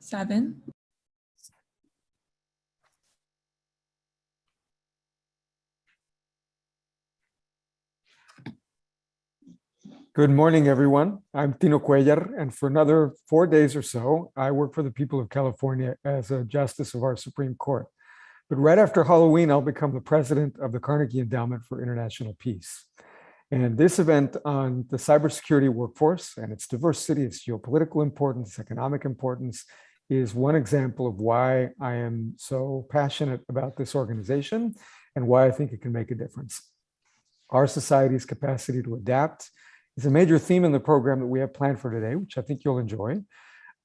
7. Good morning, everyone. I'm Tino Cuellar, and for another 4 days or so, I work for the people of California as a justice of our Supreme Court. But right after Halloween, I'll become the president of the Carnegie Endowment for International Peace. And this event on the cybersecurity workforce and its diversity, its geopolitical importance, economic importance, is one example of why I am so passionate about this organization and why I think it can make a difference. Our society's capacity to adapt is a major theme in the program that we have planned for today, which I think you'll enjoy.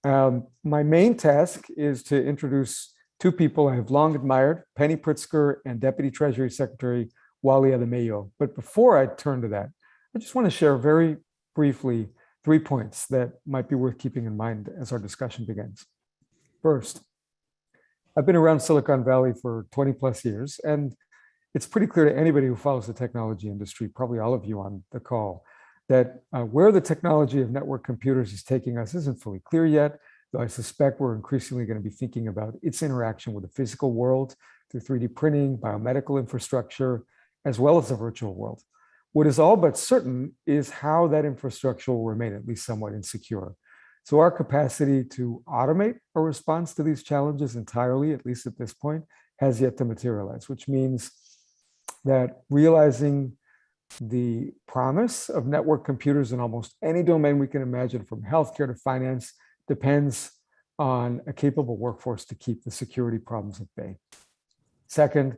My main task is to introduce two people I have long admired, Penny Pritzker and Deputy Treasury Secretary Wally Ademeyo. But before I turn to that, I just want to share very briefly 3 points that might be worth keeping in mind as our discussion begins. First, I've been around Silicon Valley for 20 plus years, and it's pretty clear to anybody who follows the technology industry, probably all of you on the call, that where the technology of network computers is taking us isn't fully clear yet, though I suspect we're increasingly going to be thinking about its interaction with the physical world through 3D printing, biomedical infrastructure, as well as the virtual world. What is all but certain is how that infrastructure will remain at least somewhat insecure. So our capacity to automate a response to these challenges entirely, at least at this point, has yet to materialize, which means that realizing the promise of network computers in almost any domain we can imagine, from healthcare to finance, depends on a capable workforce to keep the security problems at bay. Second,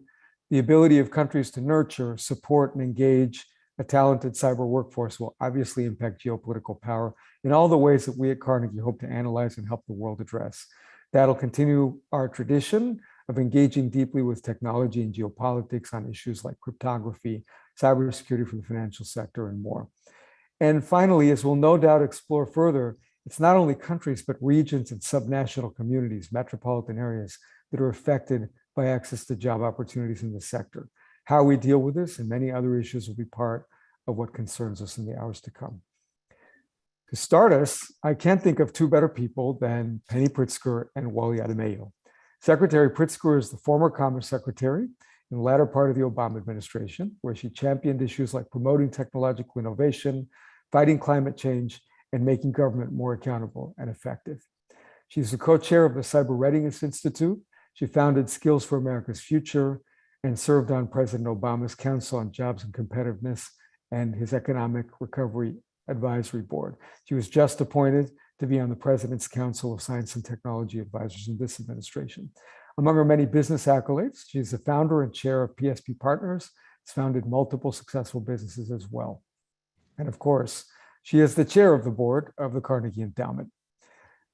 the ability of countries to nurture, support, and engage a talented cyber workforce will obviously impact geopolitical power in all the ways that we at Carnegie hope to analyze and help the world address. That'll continue our tradition of engaging deeply with technology and geopolitics on issues like cryptography, cybersecurity for the financial sector, and more. And finally, as we'll no doubt explore further, it's not only countries, but regions and subnational communities, metropolitan areas that are affected by access to job opportunities in the sector. How we deal with this and many other issues will be part of what concerns us in the hours to come. To start us, I can't think of two better people than Penny Pritzker and Wally Ademeyo. Secretary Pritzker is the former Commerce Secretary in the latter part of the Obama administration, where she championed issues like promoting technological innovation, fighting climate change, and making government more accountable and effective. She's the co-chair of the Cyber Readiness Institute. She founded Skills for America's Future and served on President Obama's Council on Jobs and Competitiveness and his Economic Recovery Advisory Board. She was just appointed to be on the President's Council of Science and Technology Advisors in this administration. Among her many business accolades, she's the founder and chair of PSP Partners. Has founded multiple successful businesses as well. And of course, she is the chair of the board of the Carnegie Endowment.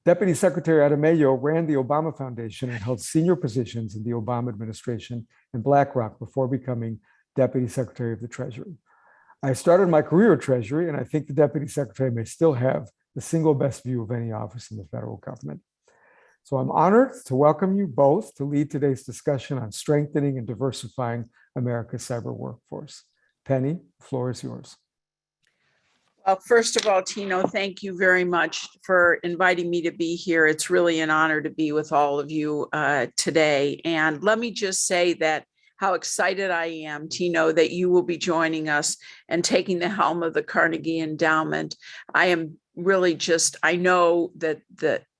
Deputy Secretary Ademeyo ran the Obama Foundation and held senior positions in the Obama administration and BlackRock before becoming Deputy Secretary of the Treasury. I started my career at Treasury, and I think the Deputy Secretary may still have the single best view of any office in the federal government. So I'm honored to welcome you both to lead today's discussion on strengthening and diversifying America's cyber workforce. Penny, the floor is yours. Well, first of all, Tino, thank you very much for inviting me to be here. It's really an honor to be with all of you today. And let me just say that how excited I am, Tino, that you will be joining us and taking the helm of the Carnegie Endowment. I am really just, I know that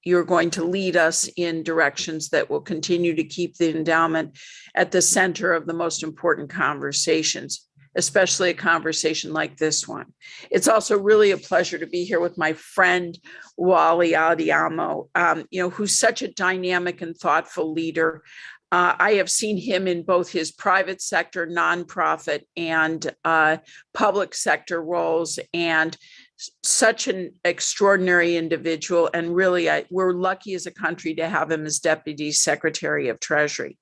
you're going to lead us in directions that will continue to keep the endowment at the center of the most important conversations, especially a conversation like this one. It's also really a pleasure to be here with my friend, Wally Ademeyo, who's such a dynamic and thoughtful leader. I have seen him in both his private sector, nonprofit, and public sector roles, and such an extraordinary individual. And really, we're lucky as a country to have him as Deputy Secretary of Treasury.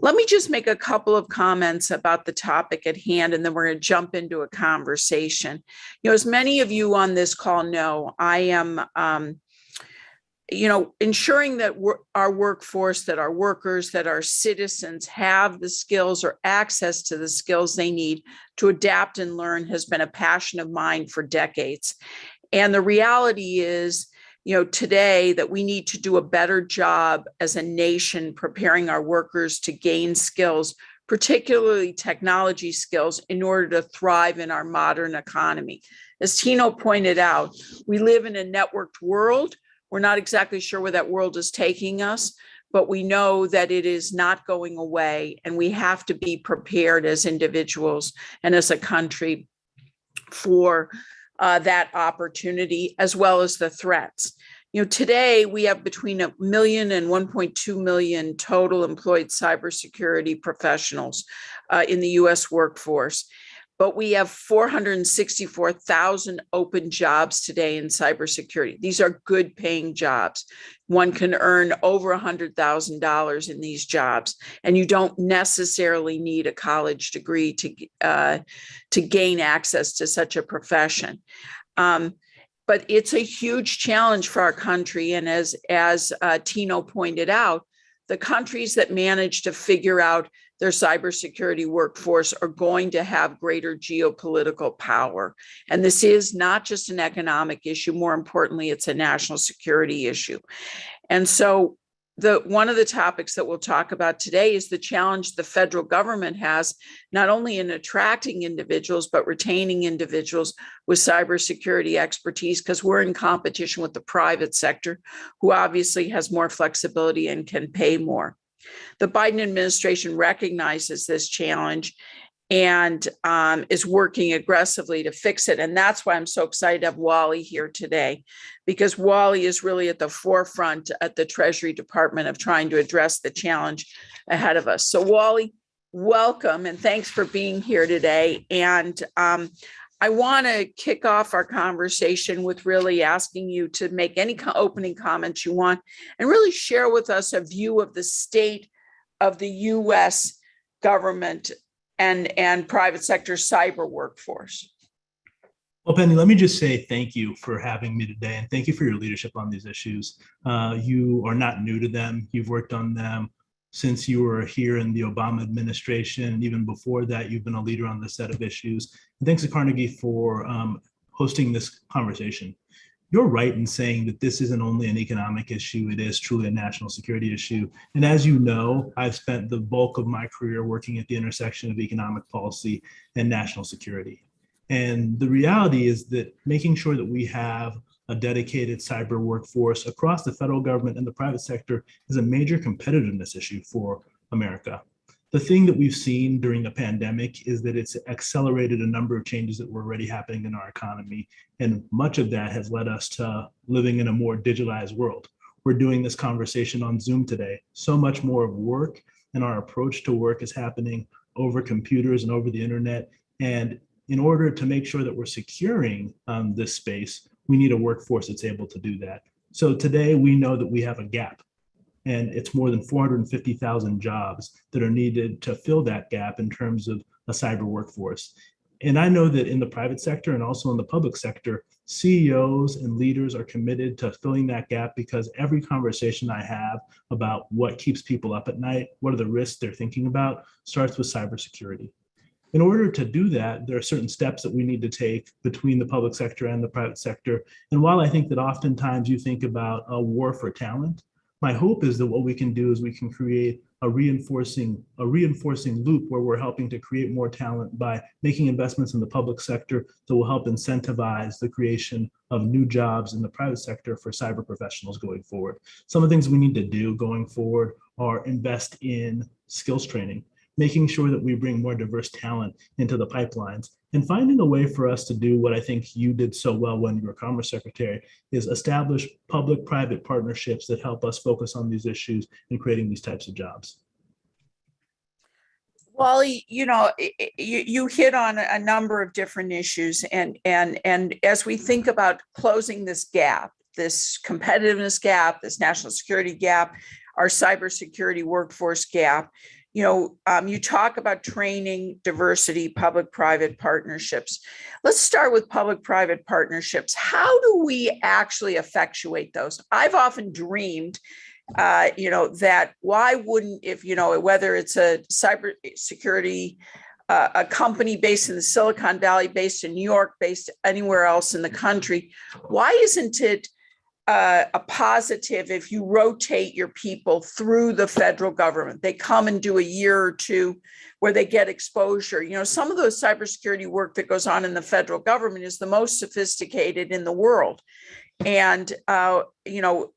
Let me just make a couple of comments about the topic at hand, and then we're going to jump into a conversation. As many of you on this call know, I am ensuring that our workforce, that our workers, that our citizens have the skills or access to the skills they need to adapt and learn has been a passion of mine for decades. And the reality is, today that we need to do a better job as a nation preparing our workers to gain skills, particularly technology skills, in order to thrive in our modern economy. As Tino pointed out, we live in a networked world. We're not exactly sure where that world is taking us, but we know that it is not going away, and we have to be prepared as individuals and as a country for that opportunity, as well as the threats. Today we have between 1 million and 1.2 million total employed cybersecurity professionals in the US workforce, but we have 464,000 open jobs today in cybersecurity. These are good paying jobs. One can earn over $100,000 in these jobs, and you don't necessarily need a college degree to gain access to such a profession. But it's a huge challenge for our country. And as Tino pointed out, the countries that manage to figure out their cybersecurity workforce are going to have greater geopolitical power. And this is not just an economic issue. More importantly, it's a national security issue. And so one of the topics that we'll talk about today is the challenge the federal government has, not only in attracting individuals, but retaining individuals with cybersecurity expertise, because we're in competition with the private sector, who obviously has more flexibility and can pay more. The Biden administration recognizes this challenge and is working aggressively to fix it. And that's why I'm so excited to have Wally here today, because Wally is really at the forefront at the Treasury Department of trying to address the challenge ahead of us. So Wally, welcome, and thanks for being here today. And I want to kick off our conversation with really asking you to make any opening comments you want and really share with us a view of the state of the U.S. government and private sector cyber workforce. Well, Penny, let me just say thank you for having me today, and thank you for your leadership on these issues. You are not new to them. You've worked on them since you were here in the Obama administration, and even before that, you've been a leader on this set of issues. And thanks to Carnegie for hosting this conversation. You're right in saying that this isn't only an economic issue, it is truly a national security issue. And as you know, I've spent the bulk of my career working at the intersection of economic policy and national security. And the reality is that making sure that we have a dedicated cyber workforce across the federal government and the private sector is a major competitiveness issue for America. The thing that we've seen during the pandemic is that it's accelerated a number of changes that were already happening in our economy. And much of that has led us to living in a more digitalized world. We're doing this conversation on Zoom today. So much more of work and our approach to work is happening over computers and over the internet. And in order to make sure that we're securing this space, we need a workforce that's able to do that. So today we know that we have a gap. And it's more than 450,000 jobs that are needed to fill that gap in terms of a cyber workforce. And I know that in the private sector and also in the public sector, CEOs and leaders are committed to filling that gap, because every conversation I have about what keeps people up at night, what are the risks they're thinking about, starts with cybersecurity. In order to do that, there are certain steps that we need to take between the public sector and the private sector. And while I think that oftentimes you think about a war for talent, my hope is that what we can do is we can create a reinforcing loop where we're helping to create more talent by making investments in the public sector that will help incentivize the creation of new jobs in the private sector for cyber professionals going forward. Some of the things we need to do going forward are invest in skills training, making sure that we bring more diverse talent into the pipelines, and finding a way for us to do what I think you did so well when you were Commerce Secretary, is establish public-private partnerships that help us focus on these issues and creating these types of jobs. Wally, you hit on a number of different issues, and as we think about closing this gap, this competitiveness gap, this national security gap, our cybersecurity workforce gap, you talk about training, diversity, public-private partnerships. Let's start with public-private partnerships. How do we actually effectuate those? I've often dreamed, that why wouldn't, whether it's a cybersecurity, a company based in the Silicon Valley, based in New York, based anywhere else in the country, why isn't it a positive if you rotate your people through the federal government. They come and do a year or two where they get exposure. You know, some of the cybersecurity work that goes on in the federal government is the most sophisticated in the world. And, you know,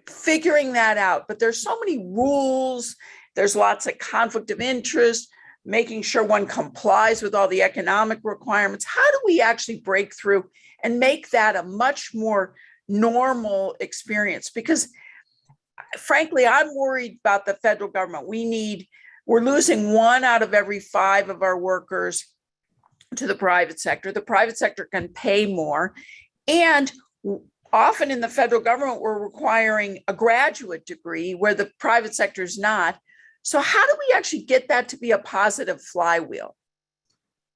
figuring that out. But there's so many rules. There's lots of conflict of interest, making sure one complies with all the economic requirements. How do we actually break through and make that a much more normal experience? Because frankly, I'm worried about the federal government. We're losing 1 out of every 5 of our workers to the private sector. The private sector can pay more. And often in the federal government, we're requiring a graduate degree where the private sector is not. So how do we actually get that to be a positive flywheel?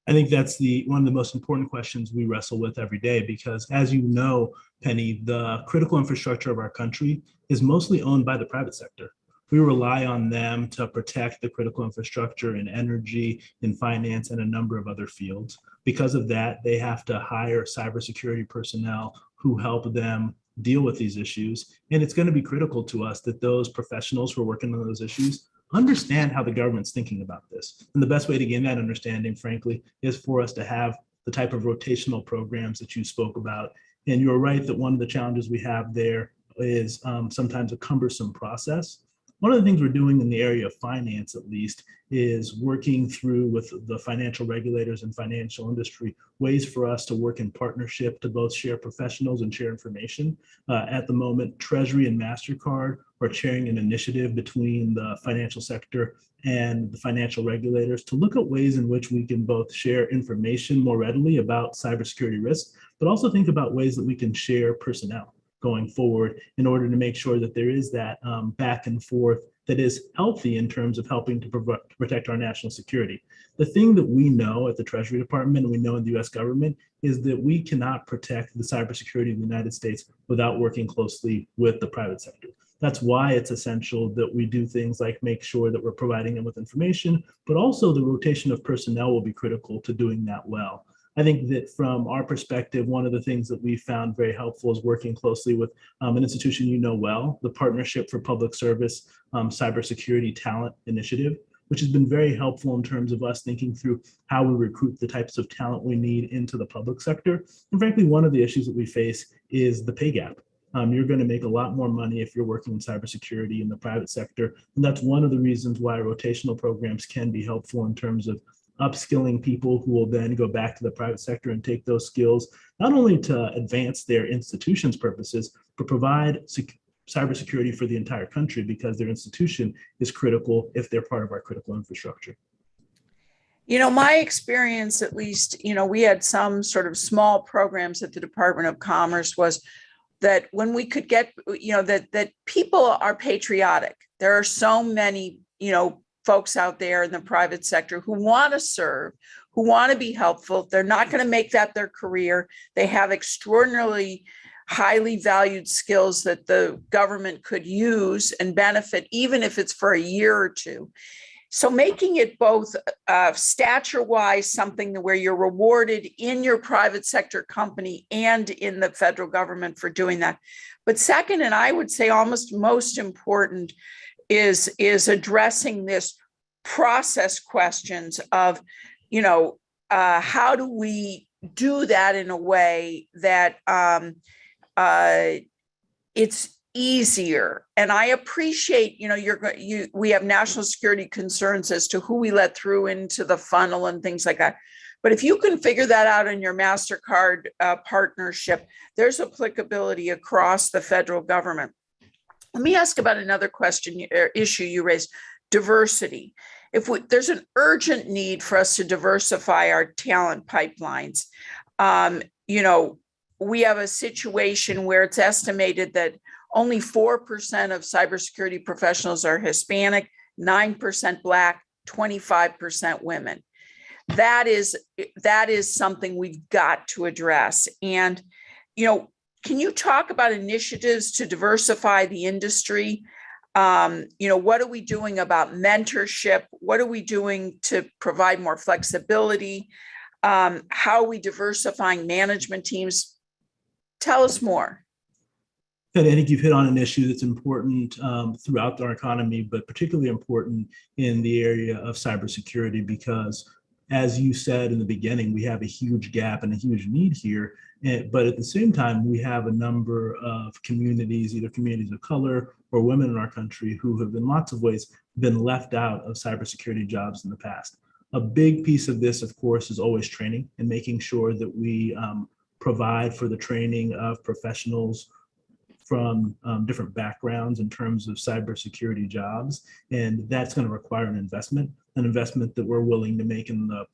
I think that's one of the most important questions we wrestle with every day, because as you know, Penny, the critical infrastructure of our country is mostly owned by the private sector. We rely on them to protect the critical infrastructure in energy, in finance, and a number of other fields. Because of that, they have to hire cybersecurity personnel who help them deal with these issues. And it's going to be critical to us that those professionals who are working on those issues understand how the government's thinking about this. And the best way to gain that understanding, frankly, is for us to have the type of rotational programs that you spoke about. And you're right that one of the challenges we have there is sometimes a cumbersome process. One of the things we're doing in the area of finance, at least, is working through with the financial regulators and financial industry ways for us to work in partnership to both share professionals and share information. At the moment, Treasury and MasterCard are chairing an initiative between the financial sector and the financial regulators to look at ways in which we can both share information more readily about cybersecurity risks, but also think about ways that we can share personnel going forward in order to make sure that there is that back and forth that is healthy in terms of helping to protect our national security. The thing that we know at the Treasury Department and we know in the US government is that we cannot protect the cybersecurity of the United States without working closely with the private sector. That's why it's essential that we do things like make sure that we're providing them with information, but also the rotation of personnel will be critical to doing that well. I think that from our perspective, one of the things that we found very helpful is working closely with an institution you know well, the Partnership for Public Service Cybersecurity Talent Initiative, which has been very helpful in terms of us thinking through how we recruit the types of talent we need into the public sector. And frankly, one of the issues that we face is the pay gap. You're going to make a lot more money if you're working in cybersecurity in the private sector. And that's one of the reasons why rotational programs can be helpful in terms of upskilling people who will then go back to the private sector and take those skills, not only to advance their institution's purposes, but provide cybersecurity for the entire country, because their institution is critical if they're part of our critical infrastructure. You know, my experience, at least, you know, we had some sort of small programs at the Department of Commerce was that when we could get, you know, that people are patriotic. There are so many, you know, folks out there in the private sector who want to serve, who want to be helpful. They're not going to make that their career. They have extraordinarily highly valued skills that the government could use and benefit, even if it's for a year or two. So making it both stature-wise something where you're rewarded in your private sector company and in the federal government for doing that. But second, and I would say almost most important, is addressing this process questions of, you know, how do we do that in a way that it's easier. And I appreciate, you know, we have national security concerns as to who we let through into the funnel and things like that. But if you can figure that out in your MasterCard partnership, there's applicability across the federal government. Let me ask about another issue you raised, diversity. There's an urgent need for us to diversify our talent pipelines. You know, we have a situation where it's estimated that only 4% of cybersecurity professionals are Hispanic, 9% Black, 25% women. That is something we've got to address. And, you know, can you talk about initiatives to diversify the industry? You know, what are we doing about mentorship? What are we doing to provide more flexibility? How are we diversifying management teams? Tell us more. And I think you've hit on an issue that's important throughout our economy, but particularly important in the area of cybersecurity, because as you said in the beginning, we have a huge gap and a huge need here. But at the same time, we have a number of communities, either communities of color or women in our country, who have in lots of ways been left out of cybersecurity jobs in the past. A big piece of this, of course, is always training and making sure that we provide for the training of professionals from different backgrounds in terms of cybersecurity jobs. And that's going to require an investment that we're willing to make in the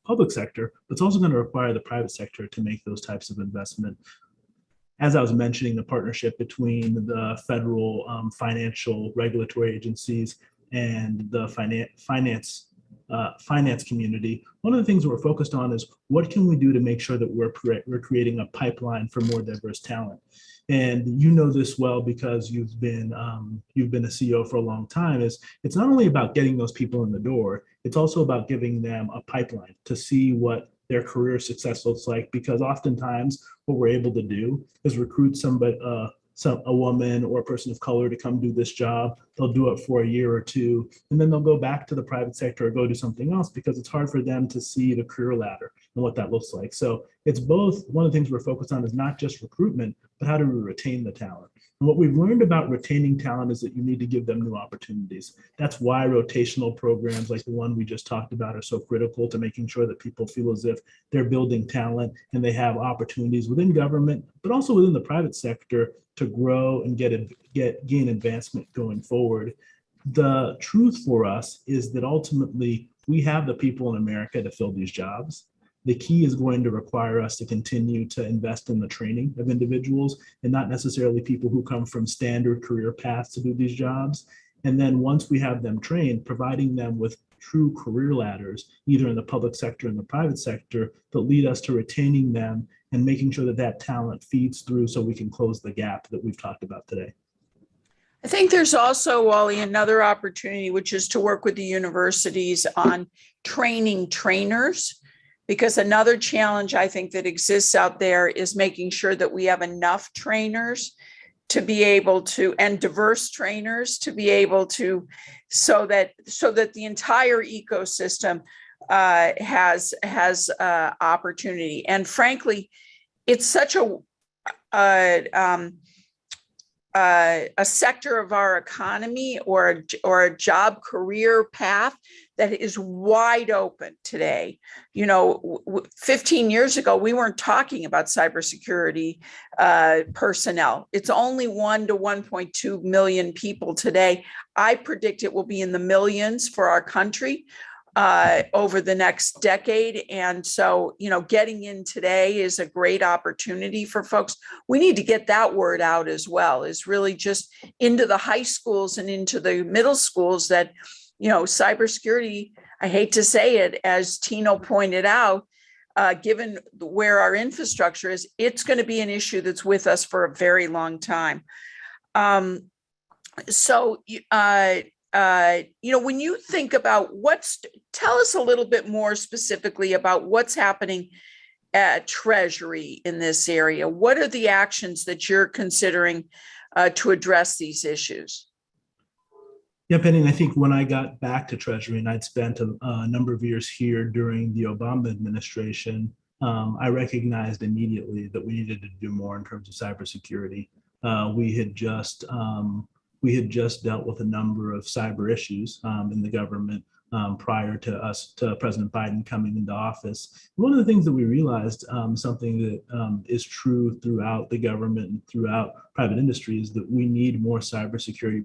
public sector, but it's also going to require the private sector to make those types of investment. As I was mentioning, the partnership between the federal financial regulatory agencies and the finance community, one of the things we're focused on is what can we do to make sure that we're creating a pipeline for more diverse talent. And you know this well because you've been a CEO for a long time. It's not only about getting those people in the door, it's also about giving them a pipeline to see what their career success looks like. Because oftentimes what we're able to do is recruit somebody, a woman or a person of color to come do this job. They'll do it for a year or two, and then they'll go back to the private sector or go do something else because it's hard for them to see the career ladder and what that looks like. So it's both. One of the things we're focused on is not just recruitment, but how do we retain the talent? And what we've learned about retaining talent is that you need to give them new opportunities. That's why rotational programs like the one we just talked about are so critical to making sure that people feel as if they're building talent and they have opportunities within government, but also within the private sector to grow and gain advancement going forward. The truth for us is that ultimately we have the people in America to fill these jobs. The key is going to require us to continue to invest in the training of individuals and not necessarily people who come from standard career paths to do these jobs. And then once we have them trained, providing them with true career ladders, either in the public sector and the private sector, that lead us to retaining them and making sure that that talent feeds through so we can close the gap that we've talked about today. I think there's also, Wally, another opportunity, which is to work with the universities on training trainers, because another challenge I think that exists out there is making sure that we have enough trainers to be able to, and diverse trainers to be able to, so that the entire ecosystem has opportunity. And frankly, it's such a sector of our economy or a job career path that is wide open today. 15 years ago, we weren't talking about cybersecurity personnel. It's only 1 to 1.2 million people today. I predict it will be in the millions for our country over the next decade. And so, getting in today is a great opportunity for folks. We need to get that word out as well, is really just into the high schools and into the middle schools that, cybersecurity, I hate to say it, as Tino pointed out, given where our infrastructure is, it's going to be an issue that's with us for a very long time. When you think about tell us a little bit more specifically about what's happening at Treasury in this area. What are the actions that you're considering to address these issues? Yeah, Penny, and I think when I got back to Treasury and I'd spent a number of years here during the Obama administration, I recognized immediately that we needed to do more in terms of cybersecurity. We had just dealt with a number of cyber issues in the government prior to President Biden coming into office. One of the things that we realized, something that is true throughout the government and throughout private industry, is that we need more cybersecurity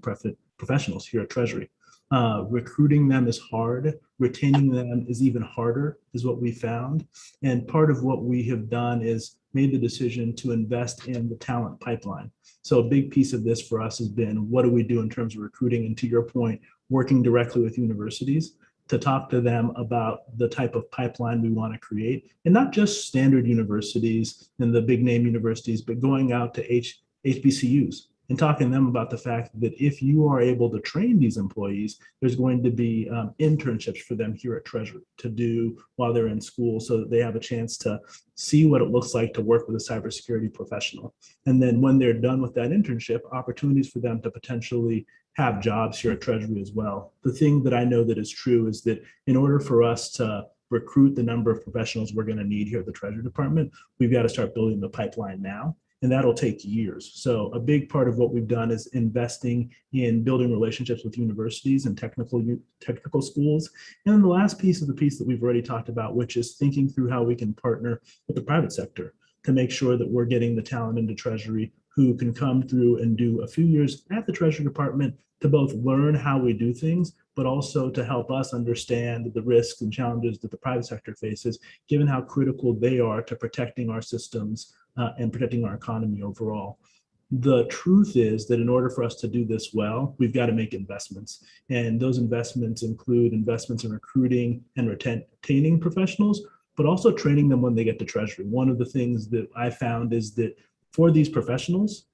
professionals here at Treasury. Recruiting them is hard. Retaining them is even harder, is what we found. And part of what we have done is made the decision to invest in the talent pipeline. So a big piece of this for us has been, what do we do in terms of recruiting? And to your point, working directly with universities to talk to them about the type of pipeline we want to create, and not just standard universities and the big name universities, but going out to HBCUs and talking to them about the fact that if you are able to train these employees, there's going to be internships for them here at Treasury to do while they're in school so that they have a chance to see what it looks like to work with a cybersecurity professional. And then when they're done with that internship, opportunities for them to potentially have jobs here at Treasury as well. The thing that I know that is true is that in order for us to recruit the number of professionals we're going to need here at the Treasury Department, we've got to start building the pipeline now. And that'll take years. So a big part of what we've done is investing in building relationships with universities and technical schools. And then the last piece is the piece that we've already talked about, which is thinking through how we can partner with the private sector to make sure that we're getting the talent into Treasury who can come through and do a few years at the Treasury Department to both learn how we do things, but also to help us understand the risks and challenges that the private sector faces, given how critical they are to protecting our systems and protecting our economy overall. The truth is that in order for us to do this well, we've got to make investments. And those investments include investments in recruiting and retaining professionals, but also training them when they get to Treasury. One of the things that I found is that for these professionals,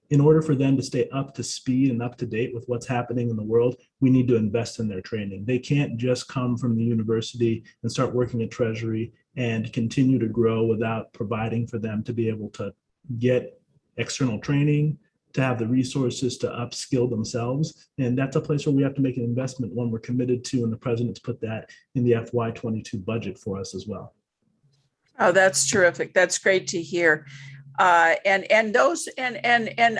in order for them to stay up to speed and up to date with what's happening in the world, we need to invest in their training. They can't just come from the university and start working at Treasury and continue to grow without providing for them to be able to get external training, to have the resources to upskill themselves. And that's a place where we have to make an investment, one we're committed to, and the president's put that in the FY22 budget for us as well. Oh, that's terrific. That's great to hear. And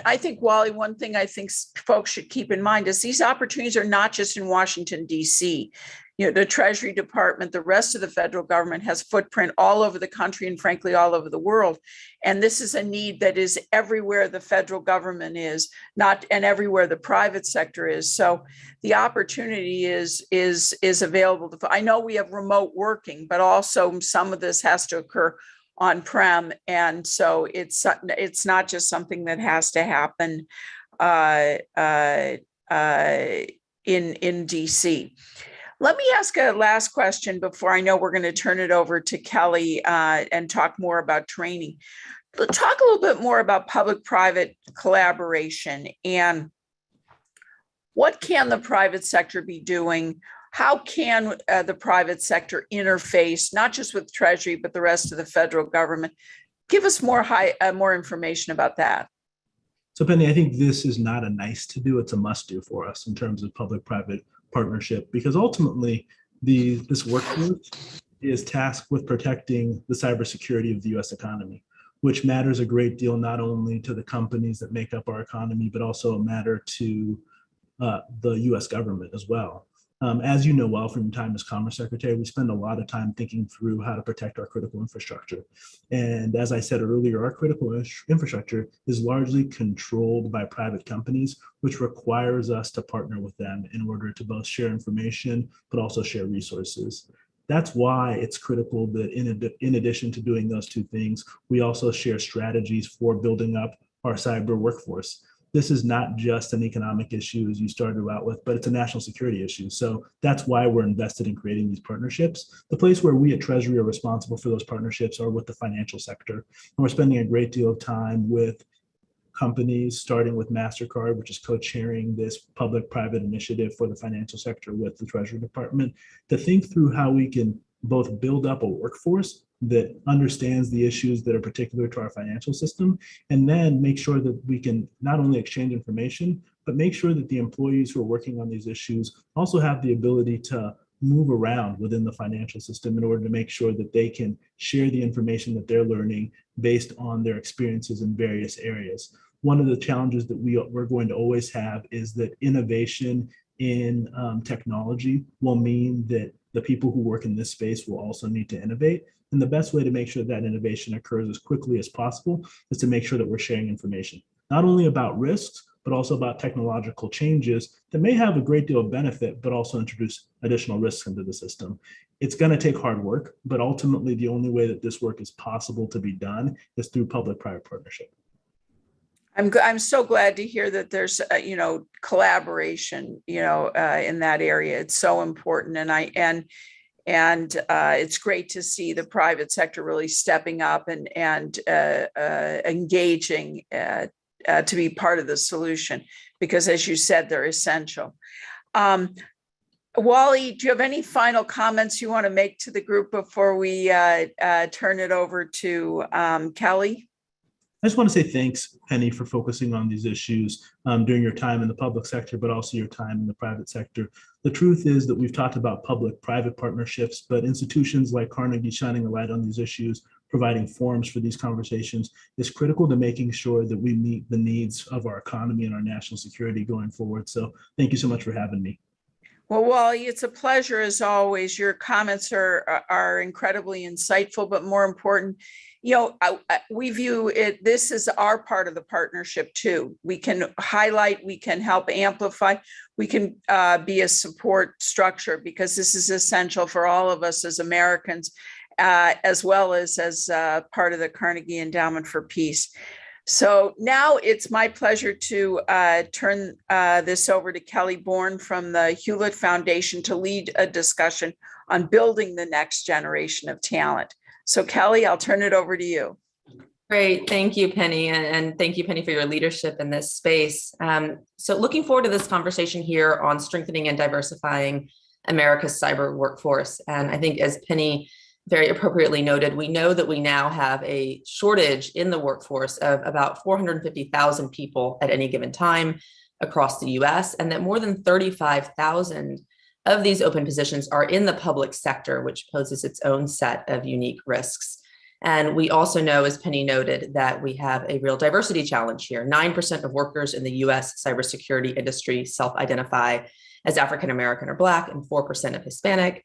I think, Wally, one thing I think folks should keep in mind is these opportunities are not just in Washington, D.C. You know, the Treasury Department, the rest of the federal government has footprint all over the country and frankly, all over the world. And this is a need that is everywhere the federal government is, not and everywhere the private sector is. So the opportunity is available. I know we have remote working, but also some of this has to occur on-prem, and so it's not just something that has to happen in DC. Let me ask a last question before I know we're going to turn it over to Kelly and talk more about training. Talk a little bit more about public-private collaboration and what can the private sector be doing? How can the private sector interface, not just with Treasury, but the rest of the federal government? Give us more information about that. So Penny, I think this is not a nice to do, it's a must do for us in terms of public-private partnership, because ultimately this workforce is tasked with protecting the cybersecurity of the US economy, which matters a great deal, not only to the companies that make up our economy, but also a matter to the US government as well. As you know well from your time as Commerce Secretary, we spend a lot of time thinking through how to protect our critical infrastructure. And as I said earlier, our critical infrastructure is largely controlled by private companies, which requires us to partner with them in order to both share information, but also share resources. That's why it's critical that in addition to doing those two things, we also share strategies for building up our cyber workforce. This is not just an economic issue, as you started out with, but it's a national security issue. So that's why we're invested in creating these partnerships. The place where we at Treasury are responsible for those partnerships are with the financial sector. And we're spending a great deal of time with companies, starting with MasterCard, which is co-chairing this public-private initiative for the financial sector with the Treasury Department, to think through how we can both build up a workforce that understands the issues that are particular to our financial system, and then make sure that we can not only exchange information, but make sure that the employees who are working on these issues also have the ability to move around within the financial system in order to make sure that they can share the information that they're learning based on their experiences in various areas. One of the challenges that we're going to always have is that innovation in technology will mean that the people who work in this space will also need to innovate. And the best way to make sure that innovation occurs as quickly as possible is to make sure that we're sharing information, not only about risks, but also about technological changes that may have a great deal of benefit, but also introduce additional risks into the system. It's going to take hard work, but ultimately the only way that this work is possible to be done is through public-private partnership. I'm so glad to hear that there's collaboration in that area. It's so important, and it's great to see the private sector really stepping up and engaging to be part of the solution, because as you said, they're essential. Wally, do you have any final comments you want to make to the group before we turn it over to Kelly? I just want to say thanks, Penny, for focusing on these issues during your time in the public sector, but also your time in the private sector. The truth is that we've talked about public-private partnerships, but institutions like Carnegie shining a light on these issues, providing forums for these conversations, is critical to making sure that we meet the needs of our economy and our national security going forward. So thank you so much for having me. Well, Wally, it's a pleasure as always. Your comments are incredibly insightful, but more important, we view it, this is our part of the partnership too. We can highlight, we can help amplify, we can be a support structure, because this is essential for all of us as Americans, as well as part of the Carnegie Endowment for Peace. So now it's my pleasure to turn this over to Kelly Bourne from the Hewlett Foundation to lead a discussion on building the next generation of talent. So Kelly, I'll turn it over to you. Great. Thank you, Penny. And thank you, Penny, for your leadership in this space. So looking forward to this conversation here on strengthening and diversifying America's cyber workforce. And I think, as Penny very appropriately noted, we know that we now have a shortage in the workforce of about 450,000 people at any given time across the US, and that more than 35,000 of these open positions are in the public sector, which poses its own set of unique risks. And we also know, as Penny noted, that we have a real diversity challenge here. 9% of workers in the US cybersecurity industry self-identify as African American or Black, and 4% of Hispanic.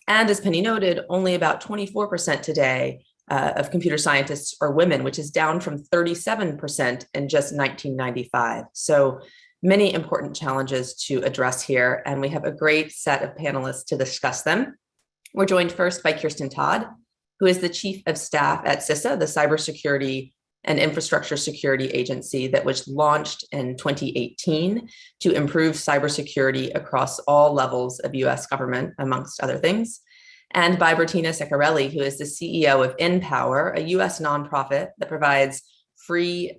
And as Penny noted, only about 24% today of computer scientists are women, which is down from 37% in just 1995. So many important challenges to address here, and we have a great set of panelists to discuss them. We're joined first by Kirsten Todd, who is the Chief of Staff at CISA, the Cybersecurity and Infrastructure Security Agency that was launched in 2018 to improve cybersecurity across all levels of US government, amongst other things. And by Bertina Ceccarelli, who is the CEO of InPower, a US nonprofit that provides free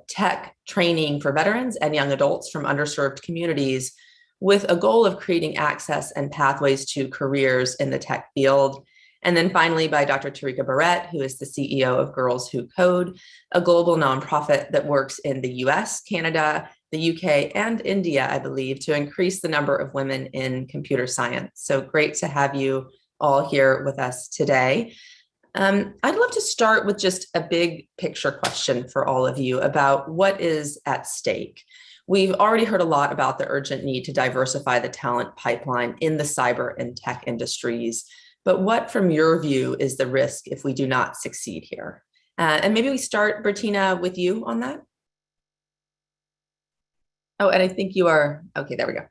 tech training for veterans and young adults from underserved communities, with a goal of creating access and pathways to careers in the tech field. And then finally by Dr. Tarika Barrett, who is the CEO of Girls Who Code, a global nonprofit that works in the US, Canada, the UK, and India, I believe, to increase the number of women in computer science. So great to have you all here with us today. I'd love to start with just a big picture question for all of you about what is at stake. We've already heard a lot about the urgent need to diversify the talent pipeline in the cyber and tech industries. But what, from your view, is the risk if we do not succeed here? And maybe we start, Bertina, with you on that. Oh, and I think you are, okay, there we go.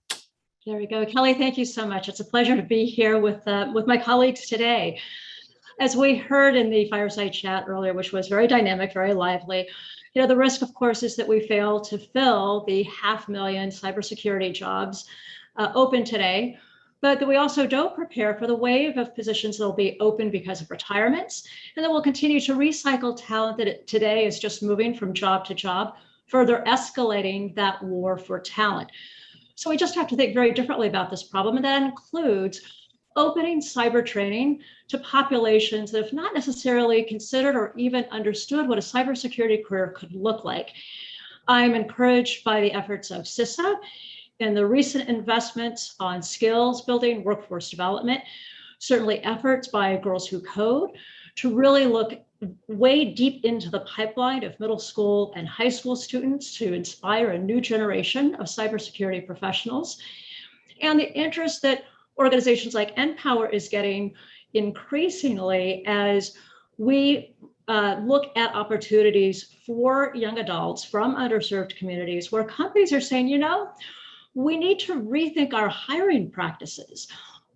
There we go. Kelly, thank you so much. It's a pleasure to be here with my colleagues today. As we heard in the fireside chat earlier, which was very dynamic, very lively, the risk, of course, is that we fail to fill the 500,000 cybersecurity jobs open today, but that we also don't prepare for the wave of positions that will be open because of retirements, and that we'll continue to recycle talent that today is just moving from job to job, further escalating that war for talent. So we just have to think very differently about this problem, and that includes opening cyber training to populations that have not necessarily considered or even understood what a cybersecurity career could look like. I'm encouraged by the efforts of CISA and the recent investments on skills building, workforce development, certainly efforts by Girls Who Code to really look way deep into the pipeline of middle school and high school students to inspire a new generation of cybersecurity professionals, and the interest that organizations like InPower is getting increasingly as we look at opportunities for young adults from underserved communities where companies are saying, we need to rethink our hiring practices.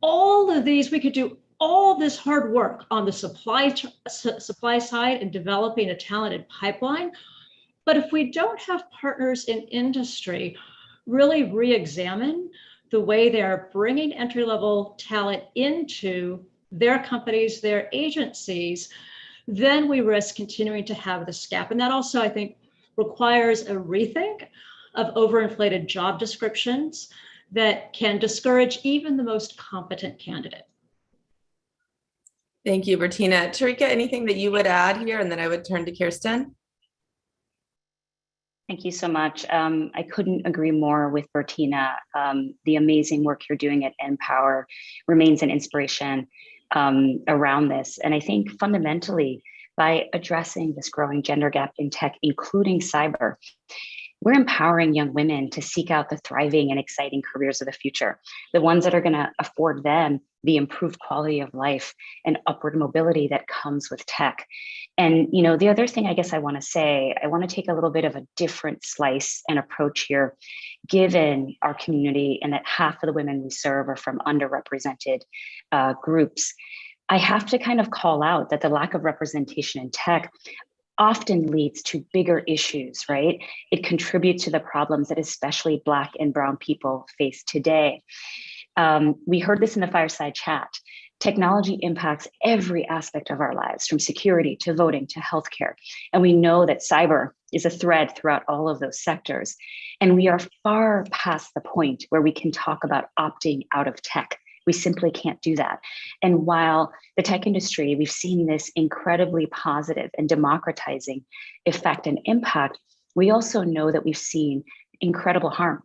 All of these, we could do all this hard work on the supply side and developing a talented pipeline. But if we don't have partners in industry really re-examine the way they're bringing entry-level talent into their companies, their agencies, then we risk continuing to have this gap. And that also, I think, requires a rethink of overinflated job descriptions that can discourage even the most competent candidate. Thank you, Bertina. Tarika, anything that you would add here? And then I would turn to Kirsten. Thank you so much. I couldn't agree more with Bertina. The amazing work you're doing at Empower remains an inspiration around this. And I think fundamentally, by addressing this growing gender gap in tech, including cyber, we're empowering young women to seek out the thriving and exciting careers of the future, the ones that are going to afford them the improved quality of life and upward mobility that comes with tech. And, you know, the other thing I guess I want to say, I want to take a little bit of a different slice and approach here, given our community and that half of the women we serve are from underrepresented groups. I have to kind of call out that the lack of representation in tech often leads to bigger issues, right? It contributes to the problems that especially Black and Brown people face today. We heard this in the fireside chat. Technology impacts every aspect of our lives, from security to voting to healthcare. And we know that cyber is a thread throughout all of those sectors. And we are far past the point where we can talk about opting out of tech. We simply can't do that. And while the tech industry, we've seen this incredibly positive and democratizing effect and impact, we also know that we've seen incredible harm.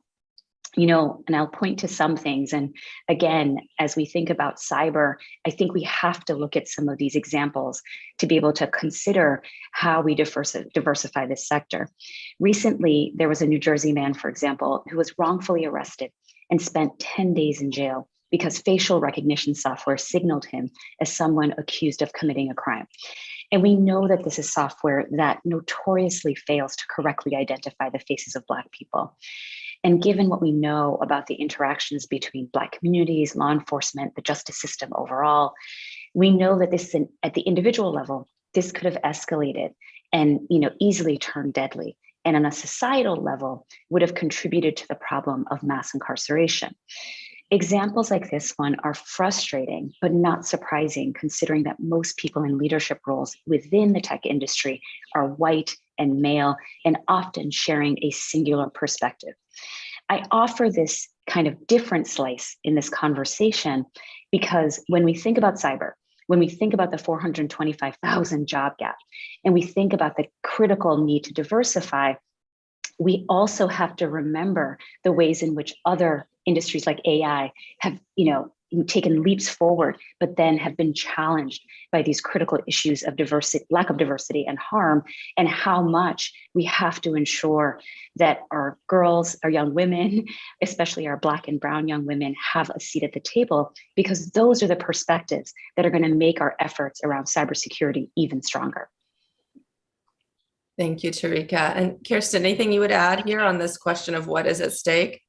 You know, and I'll point to some things. And again, as we think about cyber, I think we have to look at some of these examples to be able to consider how we diversify this sector. Recently, there was a New Jersey man, for example, who was wrongfully arrested and spent 10 days in jail because facial recognition software signaled him as someone accused of committing a crime. And we know that this is software that notoriously fails to correctly identify the faces of Black people. And given what we know about the interactions between Black communities, law enforcement, the justice system overall, we know that this is at the individual level, this could have escalated and, you know, easily turned deadly. And on a societal level, would have contributed to the problem of mass incarceration. Examples like this one are frustrating, but not surprising, considering that most people in leadership roles within the tech industry are white and male, and often sharing a singular perspective. I offer this kind of different slice in this conversation because when we think about cyber, when we think about the 425,000 job gap, and we think about the critical need to diversify, we also have to remember the ways in which other industries like AI have, you know, taken leaps forward, but then have been challenged by these critical issues of diversity, lack of diversity and harm, and how much we have to ensure that our girls, our young women, especially our Black and Brown young women, have a seat at the table, because those are the perspectives that are going to make our efforts around cybersecurity even stronger. Thank you, Tarika. And Kirsten, anything you would add here on this question of what is at stake?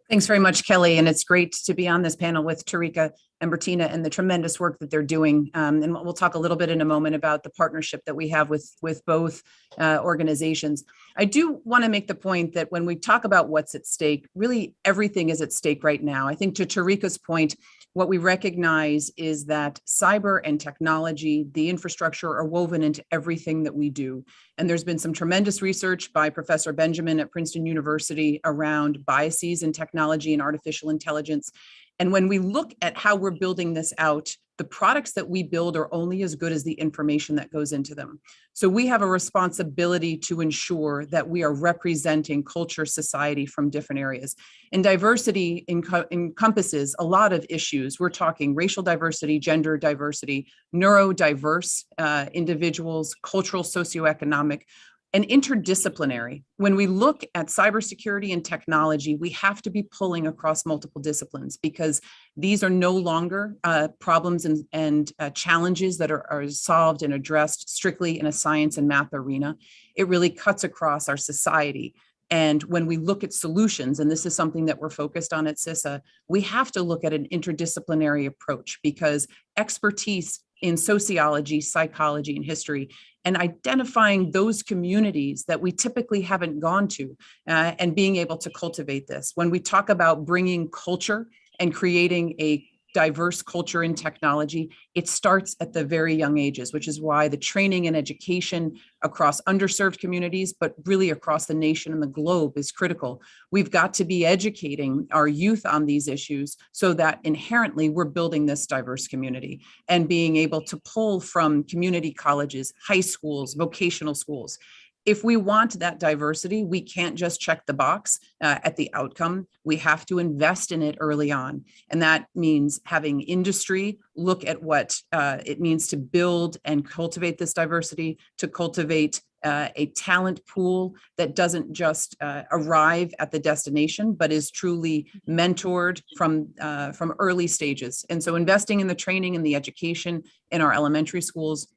Thanks very much, Kelly. And it's great to be on this panel with Tarika and Bertina and the tremendous work that they're doing. And we'll talk a little bit in a moment about the partnership that we have with both organizations. I do want to make the point that when we talk about what's at stake, really everything is at stake right now. I think to Tarika's point, what we recognize is that cyber and technology, the infrastructure, are woven into everything that we do. And there's been some tremendous research by Professor Benjamin at Princeton University around biases in technology and artificial intelligence. And when we look at how we're building this out, the products that we build are only as good as the information that goes into them. So we have a responsibility to ensure that we are representing culture, society from different areas. And diversity encompasses a lot of issues. We're talking racial diversity, gender diversity, neurodiverse individuals, cultural, socioeconomic, and interdisciplinary. When we look at cybersecurity and technology, we have to be pulling across multiple disciplines, because these are no longer problems and challenges that are solved and addressed strictly in a science and math arena. It really cuts across our society. And when we look at solutions, and this is something that we're focused on at CISA, we have to look at an interdisciplinary approach, because expertise in sociology, psychology, and history, and identifying those communities that we typically haven't gone to, and being able to cultivate this. When we talk about bringing culture and creating a diverse culture in technology, it starts at the very young ages, which is why the training and education across underserved communities, but really across the nation and the globe, is critical. We've got to be educating our youth on these issues so that inherently we're building this diverse community and being able to pull from community colleges, high schools, vocational schools. If we want that diversity, we can't just check the box at the outcome. We have to invest in it early on. And that means having industry look at what it means to build and cultivate this diversity, to cultivate a talent pool that doesn't just arrive at the destination, but is truly mentored from early stages. And so investing in the training and the education in our elementary schools,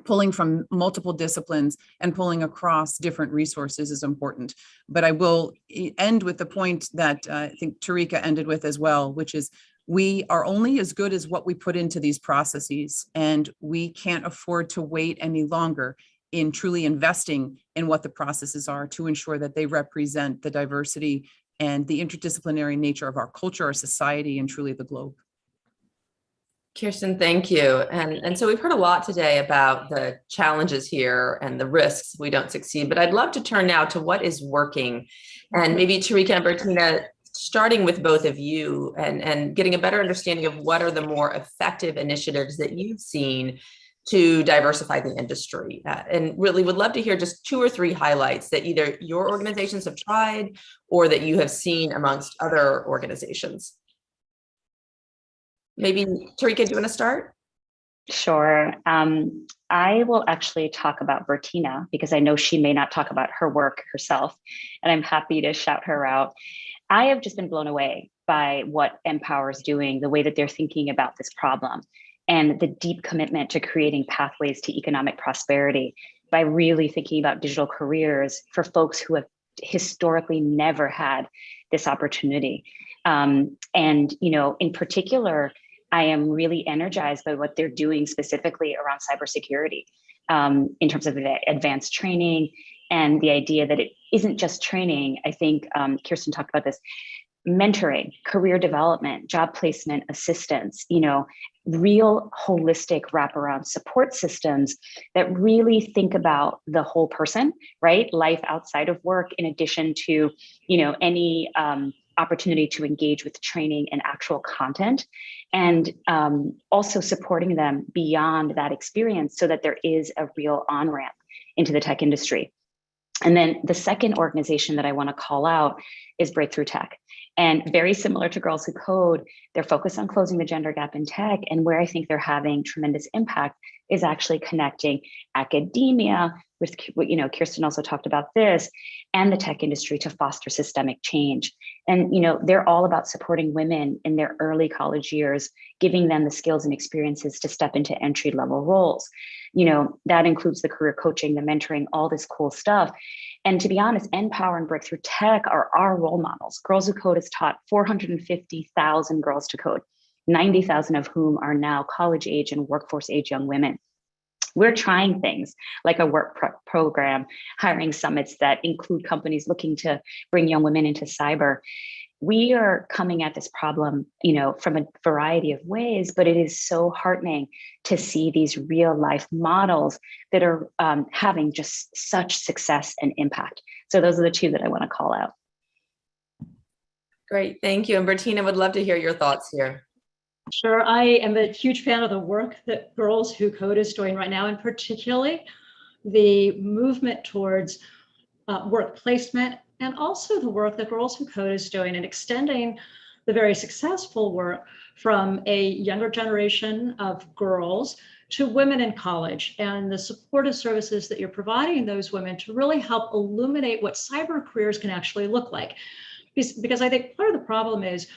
pulling from multiple disciplines and pulling across different resources is important. But I will end with the point that I think Tarika ended with as well, which is we are only as good as what we put into these processes, and we can't afford to wait any longer in truly investing in what the processes are to ensure that they represent the diversity and the interdisciplinary nature of our culture, our society, and truly the globe. Kirsten, thank you. And so we've heard a lot today about the challenges here and the risks we don't succeed, but I'd love to turn now to what is working. And maybe Tarika and Bertina, starting with both of you and getting a better understanding of what are the more effective initiatives that you've seen to diversify the industry. And really would love to hear just 2 or 3 highlights that either your organizations have tried or that you have seen amongst other organizations. Maybe Tarika, do you want to start? Sure. I will actually talk about Bertina because I know she may not talk about her work herself, and I'm happy to shout her out. I have just been blown away by what Empower is doing, the way that they're thinking about this problem, and the deep commitment to creating pathways to economic prosperity by really thinking about digital careers for folks who have historically never had this opportunity. And, you know, in particular, I am really energized by what they're doing specifically around cybersecurity in terms of the advanced training and the idea that it isn't just training. I think Kirsten talked about this, mentoring, career development, job placement assistance, you know, real holistic wraparound support systems that really think about the whole person, right? Life outside of work, in addition to, you know, any opportunity to engage with training and actual content, and also supporting them beyond that experience so that there is a real on-ramp into the tech industry. And then the second organization that I want to call out is Breakthrough Tech. And very similar to Girls Who Code, they're focused on closing the gender gap in tech. And where I think they're having tremendous impact is actually connecting academia with, you know, Kirsten also talked about this, and the tech industry to foster systemic change. And, you know, they're all about supporting women in their early college years, giving them the skills and experiences to step into entry-level roles. You know, that includes the career coaching, the mentoring, all this cool stuff. And to be honest, Empower and Breakthrough Tech are our role models. Girls Who Code has taught 450,000 girls to code, 90,000 of whom are now college age and workforce age young women. We're trying things like a work program, hiring summits that include companies looking to bring young women into cyber. We are coming at this problem, you know, from a variety of ways, but it is so heartening to see these real life models that are having just such success and impact. So those are the 2 that I want to call out. Great, thank you. And Bertina, would love to hear your thoughts here. Sure, I am a huge fan of the work that Girls Who Code is doing right now, and particularly the movement towards work placement, and also the work that Girls Who Code is doing and extending the very successful work from a younger generation of girls to women in college, and the supportive services that you're providing those women to really help illuminate what cyber careers can actually look like. Because I think part of the problem is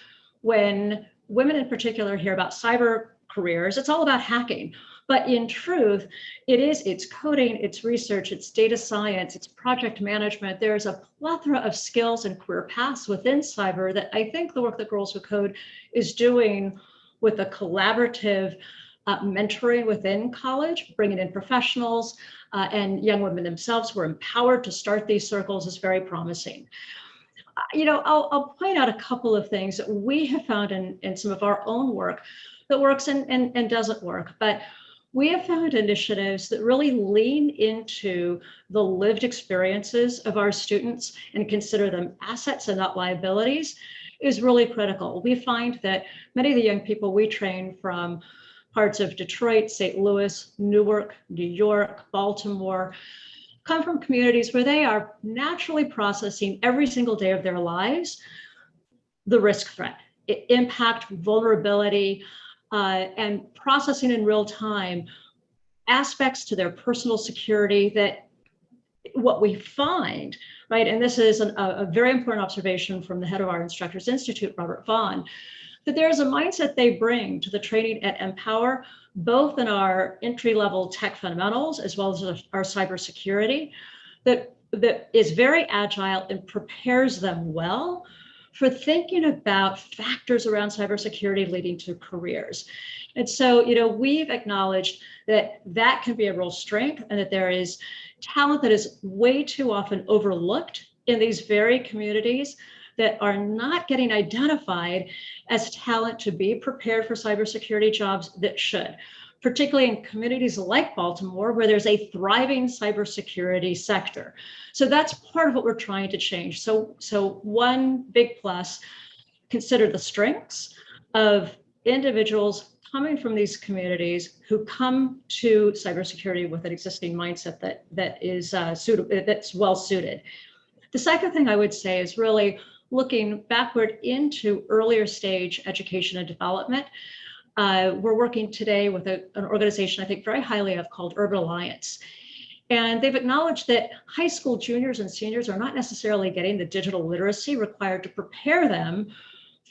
when women in particular hear about cyber careers, it's all about hacking. But in truth, it's coding, it's research, it's data science, it's project management. There's a plethora of skills and career paths within cyber that I think the work that Girls Who Code is doing with the collaborative mentoring within college, bringing in professionals and young women themselves who are empowered to start these circles is very promising. I'll point out a couple of things that we have found in some of our own work that works and doesn't work. But we have found initiatives that really lean into the lived experiences of our students and consider them assets and not liabilities is really critical. We find that many of the young people we train from parts of Detroit, St. Louis, Newark, New York, Baltimore, come from communities where they are naturally processing every single day of their lives the risk threat, impact, vulnerability, and processing in real time aspects to their personal security that what we find, right, and this is a very important observation from the head of our Instructors Institute, Robert Vaughn, that there's a mindset they bring to the training at Empower, both in our entry-level tech fundamentals as well as our cybersecurity, that is very agile and prepares them well for thinking about factors around cybersecurity leading to careers. And so, we've acknowledged that that can be a real strength and that there is talent that is way too often overlooked in these very communities that are not getting identified as talent to be prepared for cybersecurity jobs that should, particularly in communities like Baltimore, where there's a thriving cybersecurity sector. So that's part of what we're trying to change. So one big plus, consider the strengths of individuals coming from these communities who come to cybersecurity with an existing mindset that is suitable, that's well suited. The second thing I would say is really looking backward into earlier stage education and development. We're working today with an organization I think very highly of called Urban Alliance. And they've acknowledged that high school juniors and seniors are not necessarily getting the digital literacy required to prepare them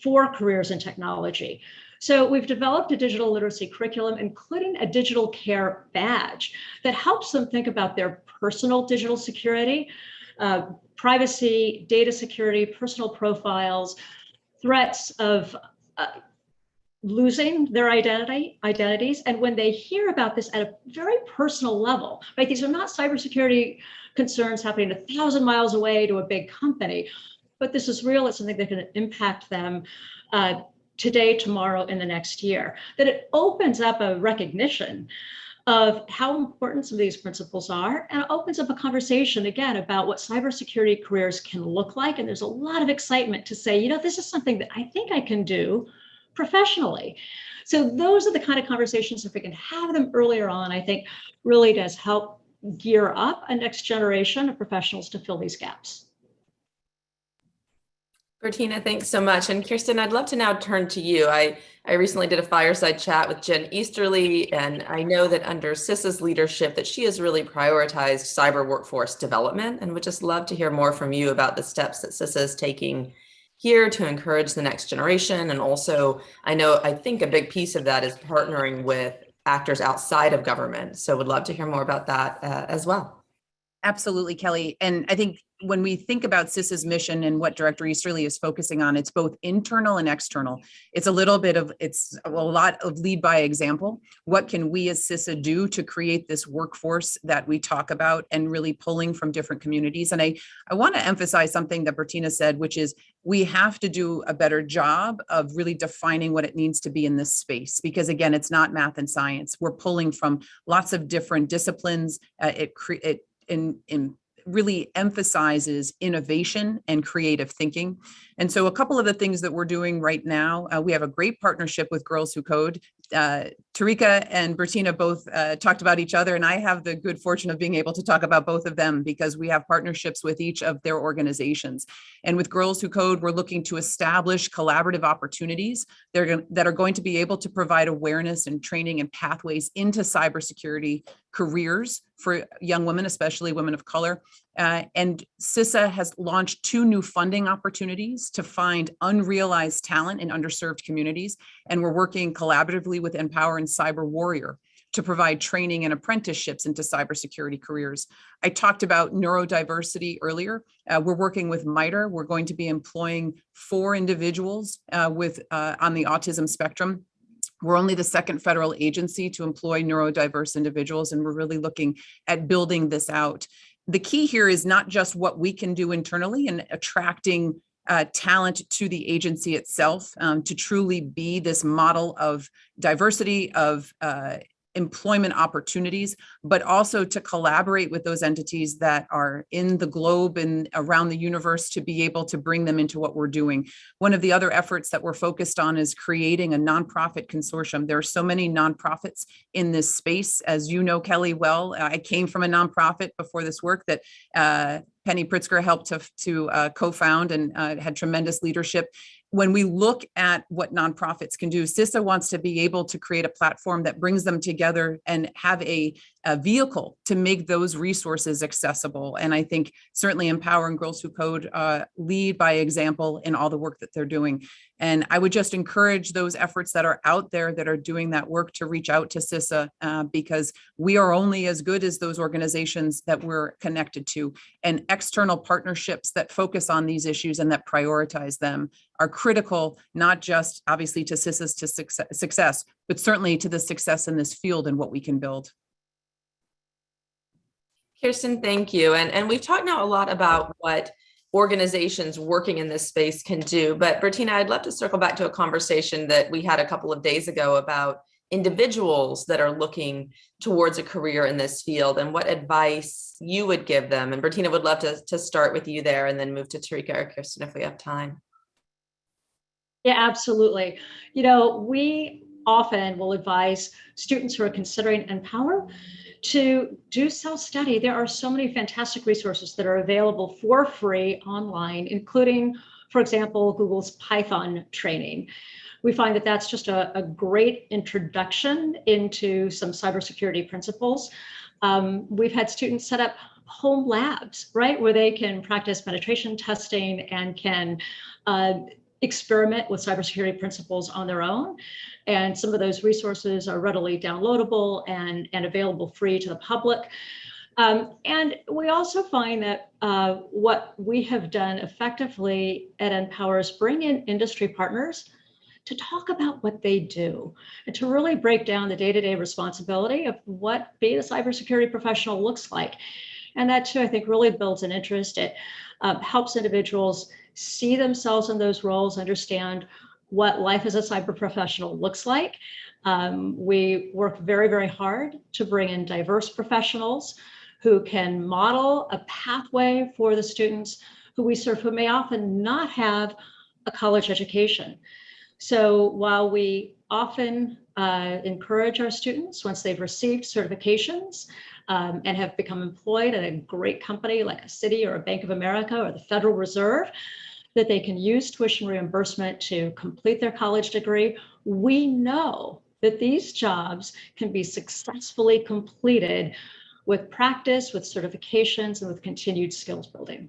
for careers in technology. So we've developed a digital literacy curriculum, including a digital care badge that helps them think about their personal digital security, privacy, data security, personal profiles, threats of losing their identities. And when they hear about this at a very personal level, right? These are not cybersecurity concerns happening 1,000 miles away to a big company, but this is real. It's something that can impact them today, tomorrow, and the next year. That it opens up a recognition of how important some of these principles are, and it opens up a conversation again about what cybersecurity careers can look like. And there's a lot of excitement to say, this is something that I think I can do professionally. So those are the kind of conversations, if we can have them earlier on, I think really does help gear up a next generation of professionals to fill these gaps. Bertina, thanks so much. And Kirsten, I'd love to now turn to you. I recently did a fireside chat with Jen Easterly, and I know that under CISA's leadership that she has really prioritized cyber workforce development, and would just love to hear more from you about the steps that CISA is taking here to encourage the next generation. And also, I think a big piece of that is partnering with actors outside of government. So would love to hear more about that as well. Absolutely, Kelly. And I think when we think about CISA's mission and what Director Easterly is focusing on, it's both internal and external. It's a lot of lead by example. What can we as CISA do to create this workforce that we talk about and really pulling from different communities? And I want to emphasize something that Bertina said, which is we have to do a better job of really defining what it means to be in this space. Because again, it's not math and science. We're pulling from lots of different disciplines. It really emphasizes innovation and creative thinking. And so a couple of the things that we're doing right now, we have a great partnership with Girls Who Code. Tarika and Bertina both talked about each other, and I have the good fortune of being able to talk about both of them because we have partnerships with each of their organizations. And with Girls Who Code, we're looking to establish collaborative opportunities that are going to be able to provide awareness and training and pathways into cybersecurity careers for young women, especially women of color. And CISA has launched 2 new funding opportunities to find unrealized talent in underserved communities. And we're working collaboratively with Empower and Cyber Warrior to provide training and apprenticeships into cybersecurity careers. I talked about neurodiversity earlier. We're working with MITRE. We're going to be employing 4 individuals on the autism spectrum. We're only the second federal agency to employ neurodiverse individuals, and we're really looking at building this out. The key here is not just what we can do internally and attracting talent to the agency itself, to truly be this model of diversity, of employment opportunities, but also to collaborate with those entities that are in the globe and around the universe to be able to bring them into what we're doing. One of the other efforts that we're focused on is creating a nonprofit consortium. There are so many nonprofits in this space. As you know, Kelly, well, I came from a nonprofit before this work that Penny Pritzker helped to co-found and had tremendous leadership. When we look at what nonprofits can do, CISA wants to be able to create a platform that brings them together and have a vehicle to make those resources accessible. And I think certainly Empowering Girls Who Code lead by example in all the work that they're doing. And I would just encourage those efforts that are out there that are doing that work to reach out to CISA, because we are only as good as those organizations that we're connected to. And external partnerships that focus on these issues and that prioritize them are critical, not just obviously to CISA's success, but certainly to the success in this field and what we can build. Kirsten, thank you. And we've talked now a lot about what organizations working in this space can do, but Bertina, I'd love to circle back to a conversation that we had a couple of days ago about individuals that are looking towards a career in this field and what advice you would give them. And Bertina, would love to start with you there and then move to Tarika or Kirsten if we have time. Yeah, absolutely. We often will advise students who are considering Empower to do self-study. There are so many fantastic resources that are available for free online, including, for example, Google's Python training. We find that that's just a great introduction into some cybersecurity principles. We've had students set up home labs, right, where they can practice penetration testing and can experiment with cybersecurity principles on their own. And some of those resources are readily downloadable and available free to the public. And we also find that what we have done effectively at Empower is bring in industry partners to talk about what they do and to really break down the day-to-day responsibility of what being a cybersecurity professional looks like. And that too, I think, really builds an interest. It helps individuals see themselves in those roles, understand what life as a cyber professional looks like. We work very, very hard to bring in diverse professionals who can model a pathway for the students who we serve, who may often not have a college education. So while we often encourage our students, once they've received certifications and have become employed at a great company like a Citi or a Bank of America or the Federal Reserve, that they can use tuition reimbursement to complete their college degree, we know that these jobs can be successfully completed with practice, with certifications, and with continued skills building.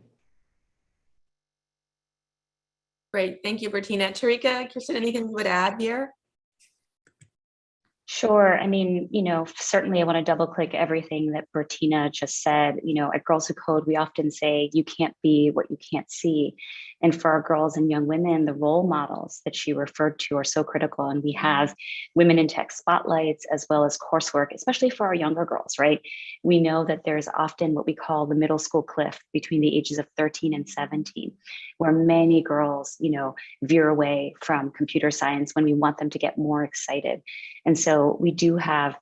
Great, thank you, Bertina. Tarika, Kirsten, anything you would add here? Sure. I mean, certainly I want to double click everything that Bertina just said. At Girls Who Code, we often say you can't be what you can't see. And for our girls and young women, the role models that she referred to are so critical. And we have women in tech spotlights as well as coursework, especially for our younger girls, right? We know that there's often what we call the middle school cliff between the ages of 13 and 17, where many girls, veer away from computer science when we want them to get more excited. And so we do have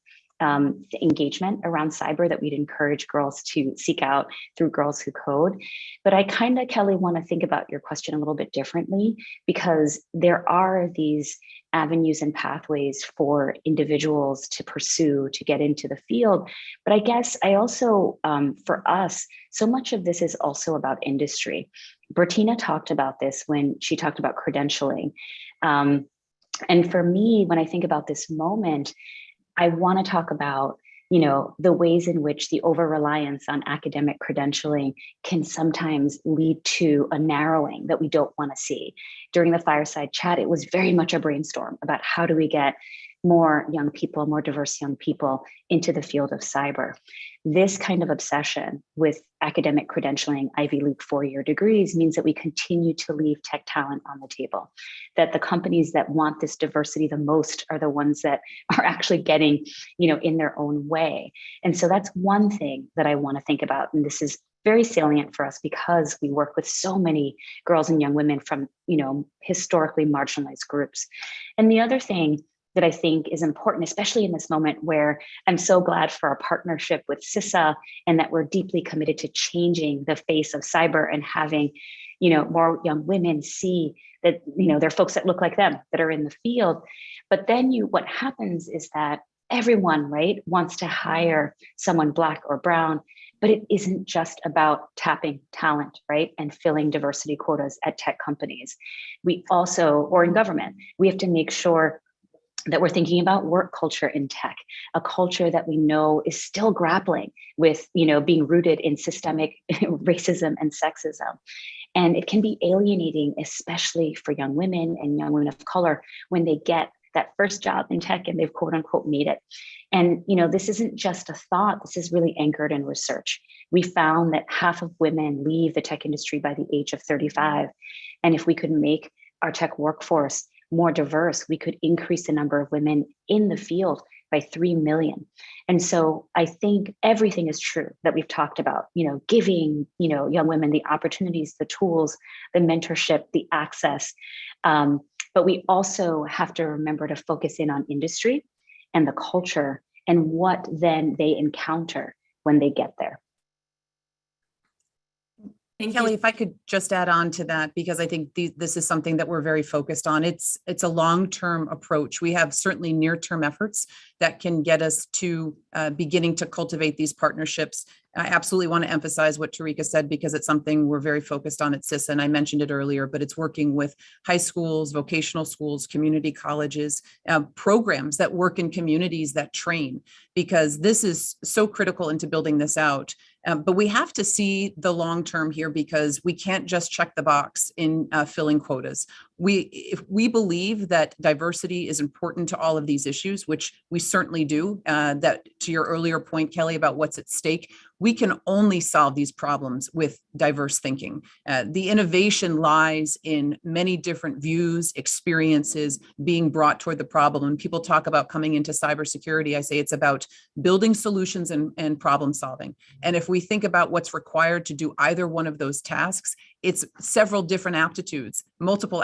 engagement around cyber that we'd encourage girls to seek out through Girls Who Code. But I kind of, Kelly, want to think about your question a little bit differently, because there are these avenues and pathways for individuals to pursue to get into the field. But I guess I also, for us, so much of this is also about industry. Bertina talked about this when she talked about credentialing. And for me, when I think about this moment, I want to talk about, the ways in which the over-reliance on academic credentialing can sometimes lead to a narrowing that we don't want to see. During the fireside chat, it was very much a brainstorm about how do we get more young people, more diverse young people into the field of cyber. This kind of obsession with academic credentialing, Ivy League 4-year degrees, means that we continue to leave tech talent on the table, that the companies that want this diversity the most are the ones that are actually getting, in their own way. And so that's one thing that I want to think about. And this is very salient for us because we work with so many girls and young women from, historically marginalized groups. And the other thing that I think is important, especially in this moment where I'm so glad for our partnership with CISA and that we're deeply committed to changing the face of cyber and having, more young women see that, there are folks that look like them that are in the field. But then what happens is that everyone, right, wants to hire someone Black or brown, but it isn't just about tapping talent, right, and filling diversity quotas at tech companies. We also, or in government, we have to make sure that we're thinking about work culture in tech, a culture that we know is still grappling with, being rooted in systemic racism and sexism. And it can be alienating, especially for young women and young women of color, when they get that first job in tech and they've quote unquote made it. And, this isn't just a thought, this is really anchored in research. We found that half of women leave the tech industry by the age of 35. And if we could make our tech workforce more diverse, we could increase the number of women in the field by 3 million. And so I think everything is true that we've talked about, giving, young women the opportunities, the tools, the mentorship, the access. But we also have to remember to focus in on industry and the culture and what then they encounter when they get there. Kelly, if I could just add on to that, because I think this is something that we're very focused on. It's a long-term approach. We have certainly near-term efforts that can get us to beginning to cultivate these partnerships. I absolutely want to emphasize what Tarika said, because it's something we're very focused on at CISA, and I mentioned it earlier, but it's working with high schools, vocational schools, community colleges, programs that work in communities that train, because this is so critical into building this out. But we have to see the long term here, because we can't just check the box in filling quotas. If we believe that diversity is important to all of these issues, which we certainly do, that to your earlier point, Kelly, about what's at stake, we can only solve these problems with diverse thinking. The innovation lies in many different views, experiences being brought toward the problem. When people talk about coming into cybersecurity, I say it's about building solutions and problem solving. And if we think about what's required to do either one of those tasks, it's several different aptitudes, multiple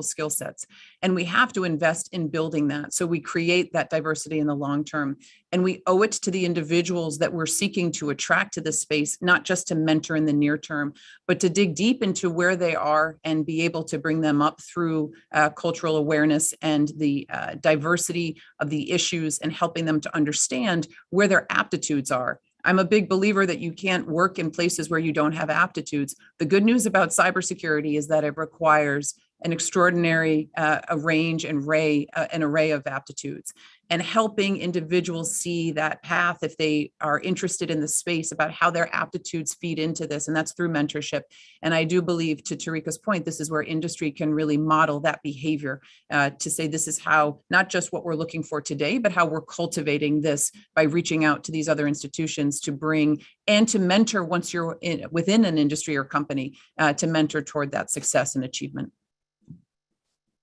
skill sets. And we have to invest in building that, so we create that diversity in the long term. And we owe it to the individuals that we're seeking to attract to this space, not just to mentor in the near term, but to dig deep into where they are and be able to bring them up through cultural awareness and the diversity of the issues, and helping them to understand where their aptitudes are. I'm a big believer that you can't work in places where you don't have aptitudes. The good news about cybersecurity is that it requires an extraordinary range and an array of aptitudes, and helping individuals see that path if they are interested in the space about how their aptitudes feed into this. And that's through mentorship. And I do believe, to Tarika's point, this is where industry can really model that behavior to say this is how, not just what we're looking for today, but how we're cultivating this by reaching out to these other institutions to bring and to mentor once you're within an industry or company to mentor toward that success and achievement.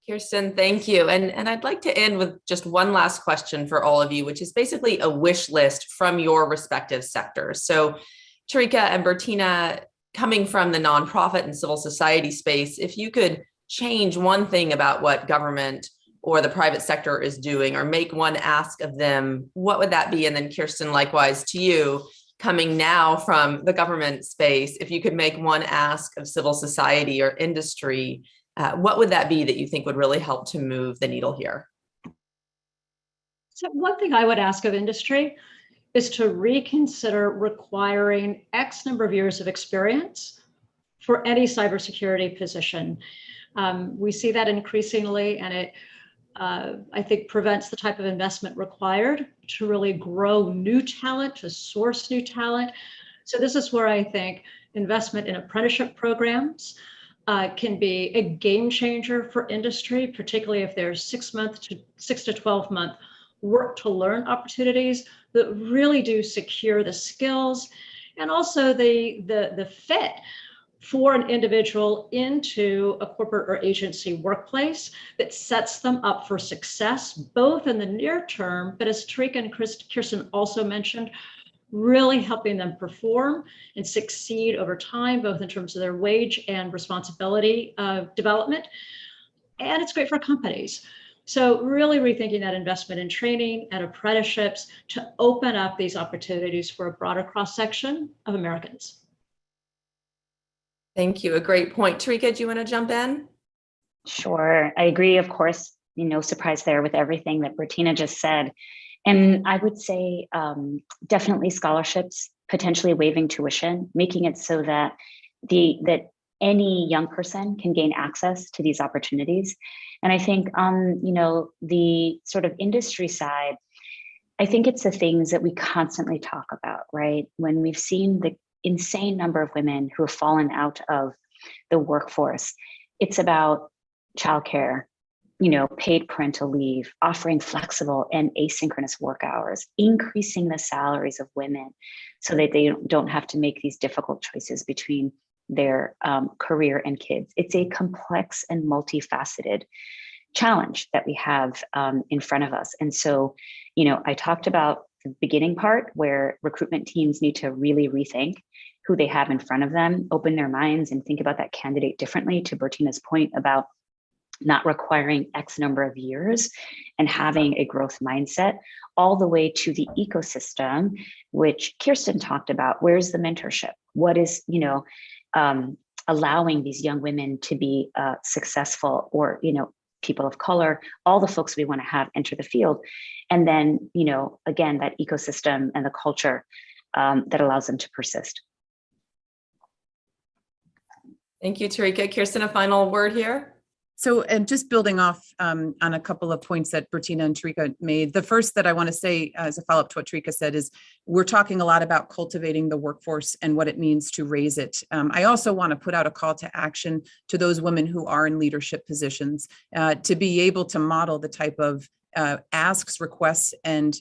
Kirsten, thank you. And I'd like to end with just one last question for all of you, which is basically a wish list from your respective sectors. So Tarika and Bertina, coming from the nonprofit and civil society space, if you could change one thing about what government or the private sector is doing, or make one ask of them, what would that be? And then Kirsten, likewise to you, coming now from the government space, if you could make one ask of civil society or industry, what would that be that you think would really help to move the needle here? So one thing I would ask of industry is to reconsider requiring X number of years of experience for any cybersecurity position. We see that increasingly, and it, I think, prevents the type of investment required to really grow new talent, to source new talent. So this is where I think investment in apprenticeship programs can be a game changer for industry, particularly if there's 6 to 12 month work to learn opportunities that really do secure the skills and also the fit for an individual into a corporate or agency workplace that sets them up for success, both in the near term, but as Tarika and Kirsten also mentioned, really helping them perform and succeed over time, both in terms of their wage and responsibility development. And it's great for companies. So really rethinking that investment in training and apprenticeships to open up these opportunities for a broader cross-section of Americans. Thank you. A great point. Tarika, do you want to jump in? Sure. I agree, of course, no surprise there with everything that Bertina just said. And I would say definitely scholarships, potentially waiving tuition, making it so that that any young person can gain access to these opportunities. And I think on the sort of industry side, I think it's the things that we constantly talk about, right? When we've seen the insane number of women who have fallen out of the workforce, it's about childcare, paid parental leave, offering flexible and asynchronous work hours, increasing the salaries of women so that they don't have to make these difficult choices between their career and kids. It's a complex and multifaceted challenge that we have in front of us. And so, I talked about the beginning part where recruitment teams need to really rethink who they have in front of them, open their minds and think about that candidate differently, to Bertina's point about not requiring X number of years and having a growth mindset, all the way to the ecosystem, which Kirsten talked about. Where's the mentorship? What is, allowing these young women to be successful, or, people of color, all the folks we want to have enter the field. And then, again, that ecosystem and the culture that allows them to persist. Thank you, Tarika. Kirsten, a final word here? So, and just building off on a couple of points that Bertina and Tarika made, the first that I want to say as a follow-up to what Tarika said is we're talking a lot about cultivating the workforce and what it means to raise it. I also want to put out a call to action to those women who are in leadership positions to be able to model the type of asks, requests, and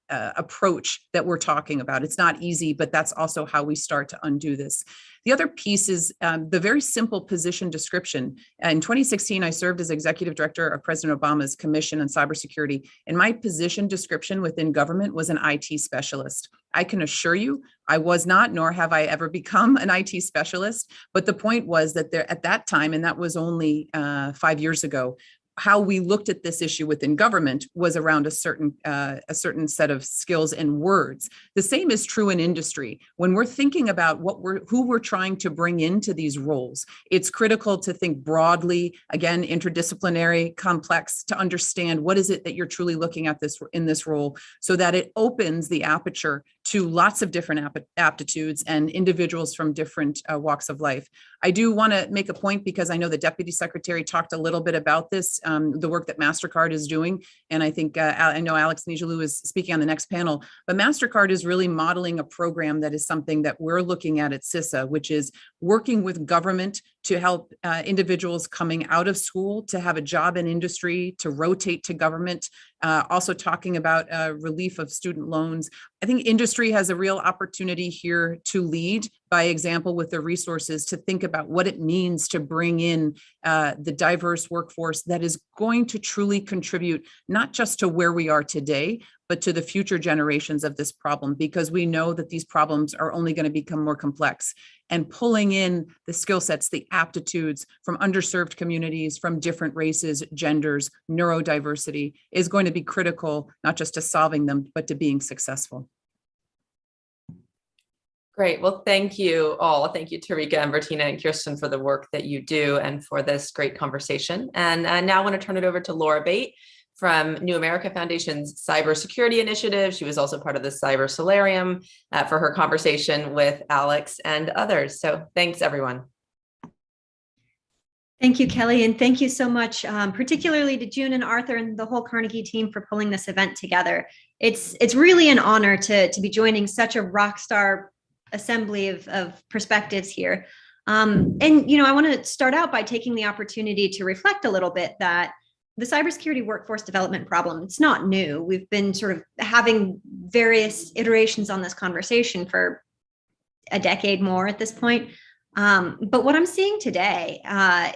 approach that we're talking about. It's not easy, but that's also how we start to undo this. The other piece is the very simple position description. In 2016, I served as executive director of President Obama's Commission on Cybersecurity, and my position description within government was an IT specialist. I can assure you, I was not, nor have I ever become an IT specialist. But the point was that there, at that time, and that was only 5 years ago, how we looked at this issue within government was around a certain set of skills and words. The same is true in industry. When we're thinking about who we're trying to bring into these roles, it's critical to think broadly, again, interdisciplinary, complex, to understand what is it that you're truly looking at in this role, so that it opens the aperture to lots of different aptitudes and individuals from different walks of life. I do want to make a point, because I know the Deputy Secretary talked a little bit about this, the work that MasterCard is doing. And I think, I know Alex Nijalou is speaking on the next panel, but MasterCard is really modeling a program that is something that we're looking at CISA, which is working with government to help individuals coming out of school to have a job in industry, to rotate to government, also talking about relief of student loans. I think industry has a real opportunity here to lead by example with the resources, to think about what it means to bring in the diverse workforce that is going to truly contribute, not just to where we are today, but to the future generations of this problem, because we know that these problems are only going to become more complex. And pulling in the skill sets, the aptitudes from underserved communities, from different races, genders, neurodiversity is going to be critical, not just to solving them, but to being successful. Great. Well, thank you all. Thank you, Tarika and Bertina and Kirsten, for the work that you do and for this great conversation. And now I want to turn it over to Laura Bate from New America Foundation's Cybersecurity Initiative. She was also part of the Cyber Solarium for her conversation with Alex and others. So thanks, everyone. Thank you, Kelly, and thank you so much, particularly to June and Arthur and the whole Carnegie team for pulling this event together. It's really an honor to be joining such a rock star assembly of perspectives here. And, I want to start out by taking the opportunity to reflect a little bit that the cybersecurity workforce development problem, it's not new. We've been sort of having various iterations on this conversation for a decade more at this point. But what I'm seeing today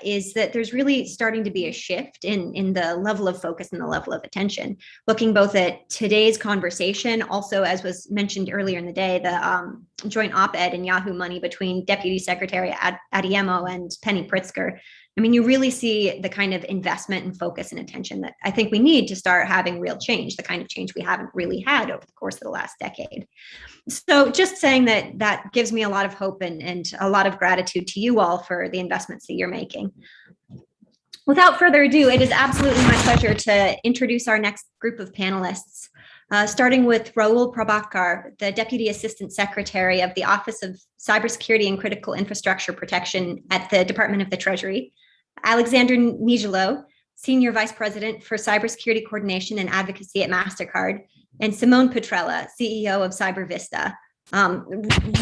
is that there's really starting to be a shift in the level of focus and the level of attention, looking both at today's conversation, also, as was mentioned earlier in the day, the joint op-ed in Yahoo Money between Deputy Secretary Adeyemo and Penny Pritzker. I mean, you really see the kind of investment and focus and attention that I think we need to start having real change, the kind of change we haven't really had over the course of the last decade. So just saying that gives me a lot of hope and a lot of gratitude to you all for the investments that you're making. Without further ado, it is absolutely my pleasure to introduce our next group of panelists, starting with Raul Prabhakar, the Deputy Assistant Secretary of the Office of Cybersecurity and Critical Infrastructure Protection at the Department of the Treasury, Alexander Nijelo, Senior Vice President for Cybersecurity Coordination and Advocacy at MasterCard, and Simone Petrella, CEO of CyberVista.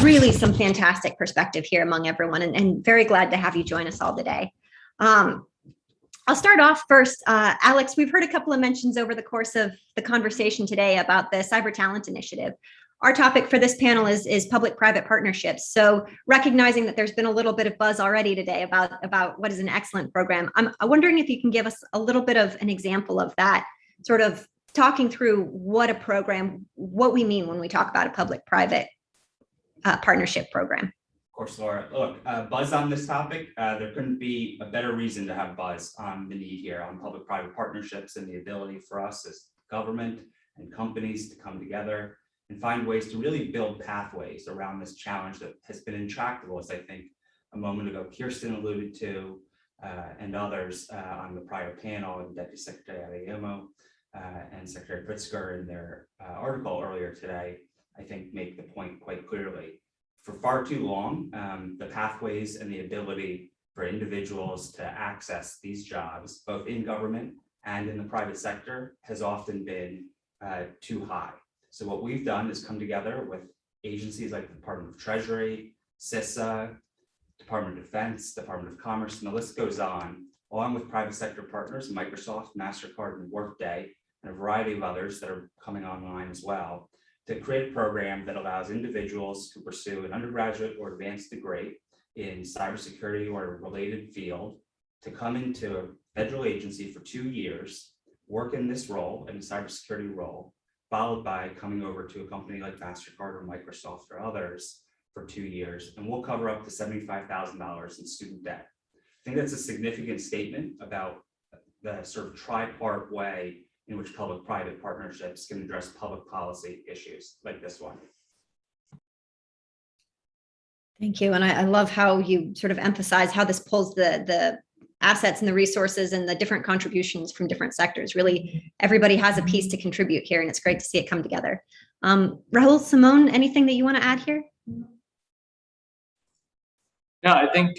Really some fantastic perspective here among everyone, and very glad to have you join us all today. I'll start off first. Alex, we've heard a couple of mentions over the course of the conversation today about the Cyber Talent Initiative. Our topic for this panel is public-private partnerships. So recognizing that there's been a little bit of buzz already today about what is an excellent program, I'm wondering if you can give us a little bit of an example of that, sort of talking through what a program, what we mean when we talk about a public-private partnership program. Of course, Laura. Look, buzz on this topic. There couldn't be a better reason to have buzz on the need here on public-private partnerships and the ability for us as government and companies to come together and find ways to really build pathways around this challenge that has been intractable, as I think a moment ago Kirsten alluded to, and others on the prior panel, and Deputy Secretary Adeyemo and Secretary Pritzker in their article earlier today, I think make the point quite clearly. For far too long, the pathways and the ability for individuals to access these jobs, both in government and in the private sector, has often been too high. So what we've done is come together with agencies like the Department of Treasury, CISA, Department of Defense, Department of Commerce, and the list goes on, along with private sector partners, Microsoft, MasterCard, and Workday, and a variety of others that are coming online as well, to create a program that allows individuals who pursue an undergraduate or advanced degree in cybersecurity or a related field to come into a federal agency for 2 years, work in this role, in a cybersecurity role, followed by coming over to a company like MasterCard or Microsoft or others for 2 years, and we'll cover up to $75,000 in student debt. I think that's a significant statement about the sort of tripart way in which public-private partnerships can address public policy issues like this one. Thank you. And I love how you sort of emphasize how this pulls the assets and the resources and the different contributions from different sectors. Really, everybody has a piece to contribute here, and it's great to see it come together. Rahul, Simone, anything that you want to add here? No, I think,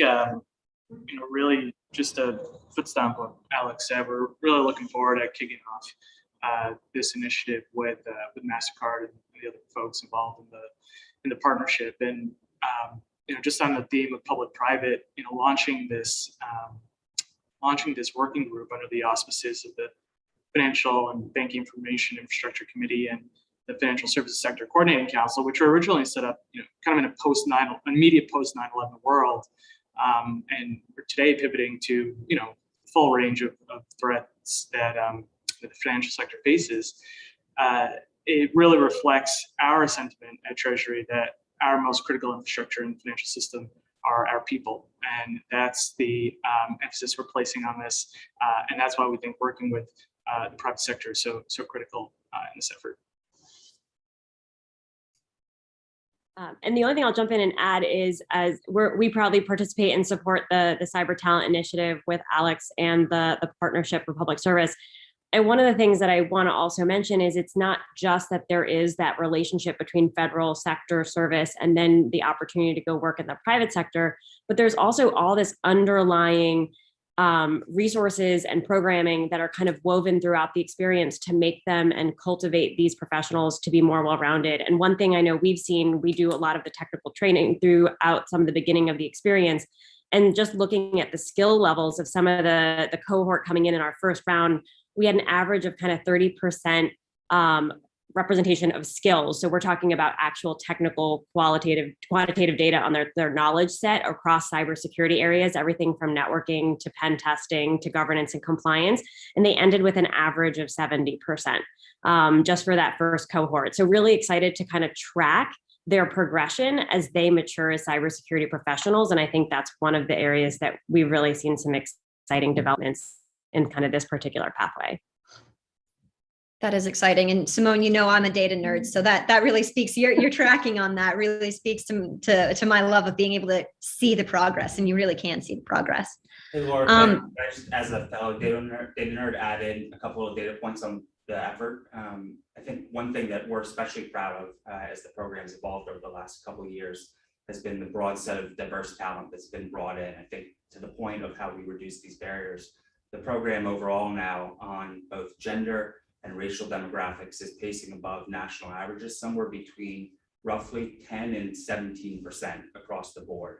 really just a foot stomp what Alex said. We're really looking forward to kicking off this initiative with MasterCard and the other folks involved in the partnership. And just on the theme of public-private, launching this working group under the auspices of the Financial and Banking Information Infrastructure Committee and the Financial Services Sector Coordinating Council, which were originally set up, kind of in a immediate post 9/11 world, and we're today pivoting to full range of threats that the financial sector faces. It really reflects our sentiment at Treasury that our most critical infrastructure in the financial system are our people, and that's the emphasis we're placing on this, and that's why we think working with the private sector is so critical in this effort. And the only thing I'll jump in and add is, as we proudly participate and support the Cyber Talent Initiative with Alex and the Partnership for Public Service. And one of the things that I want to also mention is it's not just that there is that relationship between federal sector service and then the opportunity to go work in the private sector, but there's also all this underlying resources and programming that are kind of woven throughout the experience to make them and cultivate these professionals to be more well-rounded. And one thing I know we've seen, we do a lot of the technical training throughout some of the beginning of the experience, and just looking at the skill levels of some of the cohort coming in our first round, we had an average of kind of 30% representation of skills. So we're talking about actual technical, quantitative data on their knowledge set across cybersecurity areas, everything from networking to pen testing to governance and compliance. And they ended with an average of 70% just for that first cohort. So really excited to kind of track their progression as they mature as cybersecurity professionals. And I think that's one of the areas that we've really seen some exciting developments in kind of this particular pathway. That is exciting. And Simone, you know, I'm a data nerd. So that really speaks, your tracking on that really speaks to my love of being able to see the progress, and you really can see the progress. Hey, Laura, can I just, as a fellow data nerd, add in a couple of data points on the effort. I think one thing that we're especially proud of as the program's evolved over the last couple of years has been the broad set of diverse talent that's been brought in. I think to the point of how we reduce these barriers, the program overall now on both gender and racial demographics is pacing above national averages, somewhere between roughly 10 and 17% across the board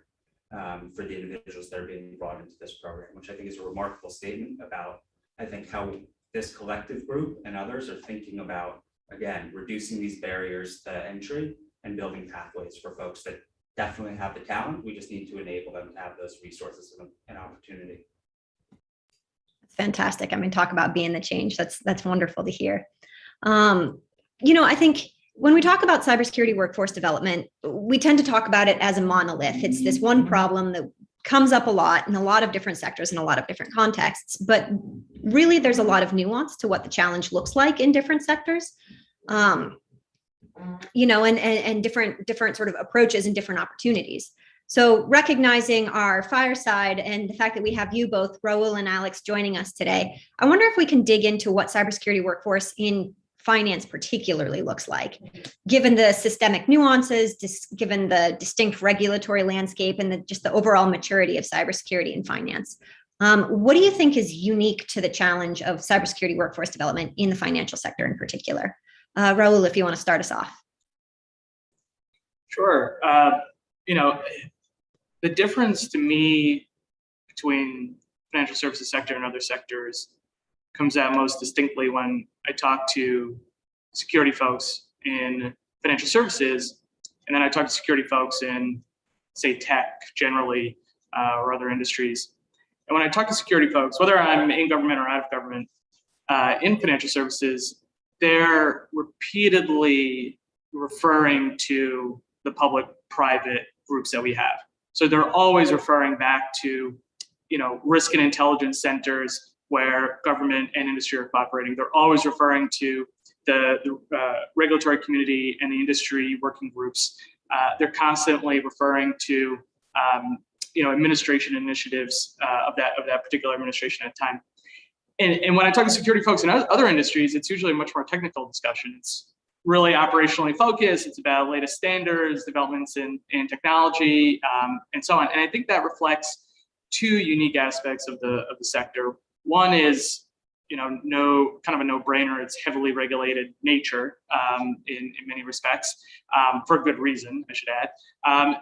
for the individuals that are being brought into this program, which I think is a remarkable statement about, I think, how this collective group and others are thinking about, again, reducing these barriers to entry and building pathways for folks that definitely have the talent. We just need to enable them to have those resources and opportunity. Fantastic. I mean, talk about being the change. That's wonderful to hear. You know, I think when we talk about cybersecurity workforce development, we tend to talk about it as a monolith. It's this one problem that comes up a lot in a lot of different sectors in a lot of different contexts, but really there's a lot of nuance to what the challenge looks like in different sectors. You know, and different sort of approaches and different opportunities. So recognizing our fireside and the fact that we have you both, Raul and Alex, joining us today, I wonder if we can dig into what cybersecurity workforce in finance particularly looks like, given the systemic nuances, given the distinct regulatory landscape and just the overall maturity of cybersecurity in finance. What do you think is unique to the challenge of cybersecurity workforce development in the financial sector in particular? Raul, if you want to start us off. Sure. You know, the difference to me between financial services sector and other sectors comes out most distinctly when I talk to security folks in financial services, and then I talk to security folks in, say, tech generally, or other industries. And when I talk to security folks, whether I'm in government or out of government, in financial services, they're repeatedly referring to the public-private groups that we have. So they're always referring back to, you know, risk and intelligence centers where government and industry are cooperating. They're always referring to the regulatory community and the industry working groups. They're constantly referring to, you know, administration initiatives of that particular administration at a time. And when I talk to security folks in other industries, it's usually a much more technical discussion. It's really operationally focused. It's about latest standards, developments in technology, and so on. And I think that reflects two unique aspects of the sector. One is, you know, kind of a no-brainer. It's heavily regulated nature in many respects, for good reason, I should add.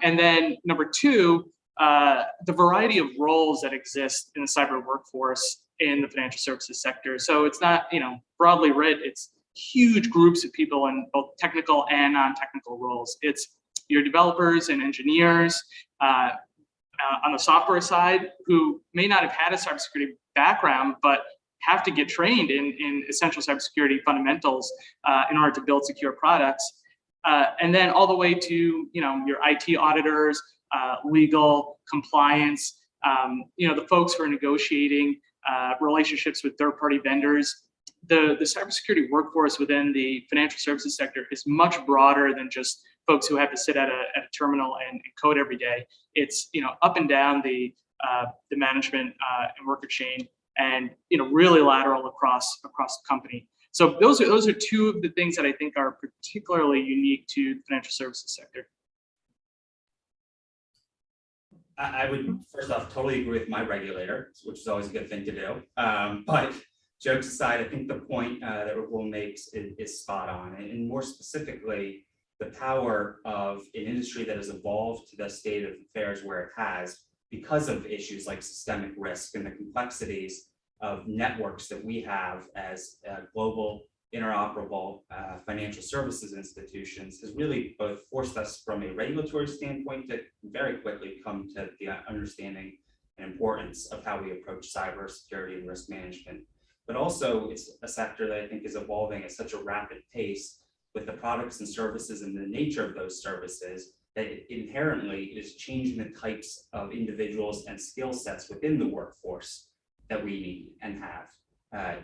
And then number two, the variety of roles that exist in the cyber workforce in the financial services sector. So it's not, you know, broadly writ, it's huge groups of people in both technical and non-technical roles. It's your developers and engineers on the software side who may not have had a cybersecurity background, but have to get trained in essential cybersecurity fundamentals in order to build secure products. And then all the way to, you know, your IT auditors, legal, compliance, you know, the folks who are negotiating relationships with third-party vendors. The cybersecurity workforce within the financial services sector is much broader than just folks who have to sit at a terminal and code every day. It's, you know, up and down the management and worker chain, and, you know, really lateral across the company. So those are two of the things that I think are particularly unique to the financial services sector. I would first off totally agree with my regulator, which is always a good thing to do. But jokes aside, I think the point that Raul makes is spot on. And more specifically, the power of an industry that has evolved to the state of affairs where it has because of issues like systemic risk and the complexities of networks that we have as global interoperable financial services institutions has really both forced us from a regulatory standpoint to very quickly come to the understanding and importance of how we approach cybersecurity and risk management. But also it's a sector that I think is evolving at such a rapid pace with the products and services and the nature of those services that it inherently is changing the types of individuals and skill sets within the workforce that we need and have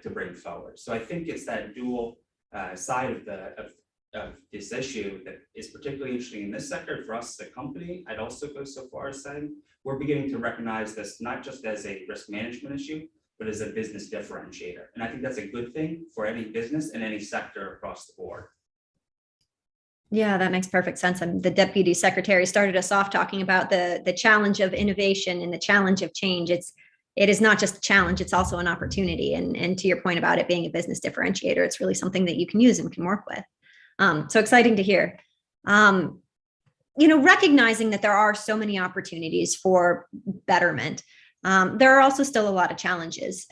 to bring forward. So I think it's that dual side of this issue that is particularly interesting in this sector for us as a company. I'd also go so far as saying we're beginning to recognize this not just as a risk management issue, but as a business differentiator. And I think that's a good thing for any business and any sector across the board. Yeah, that makes perfect sense. And the Deputy Secretary started us off talking about the challenge of innovation and the challenge of change. It is not just a challenge, it's also an opportunity. And to your point about it being a business differentiator, it's really something that you can use and can work with. So exciting to hear. Recognizing that there are so many opportunities for betterment, there are also still a lot of challenges.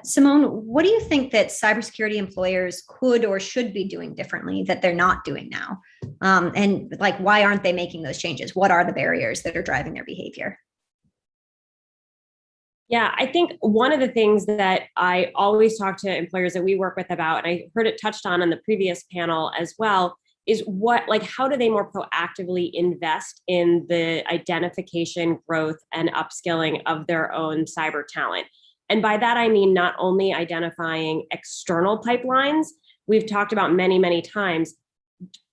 Simone, what do you think that cybersecurity employers could or should be doing differently that they're not doing now? And like, why aren't they making those changes? What are the barriers that are driving their behavior? Yeah, I think one of the things that I always talk to employers that we work with about, and I heard it touched on the previous panel as well, is how do they more proactively invest in the identification, growth, and upskilling of their own cyber talent? And by that, I mean not only identifying external pipelines, we've talked about many, many times,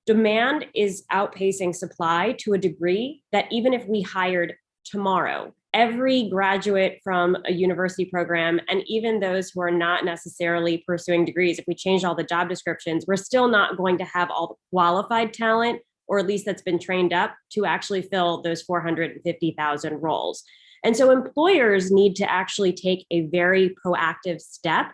demand is outpacing supply to a degree that even if we hired tomorrow, every graduate from a university program, and even those who are not necessarily pursuing degrees, if we change all the job descriptions, we're still not going to have all the qualified talent, or at least that's been trained up to actually fill those 450,000 roles. And so employers need to actually take a very proactive step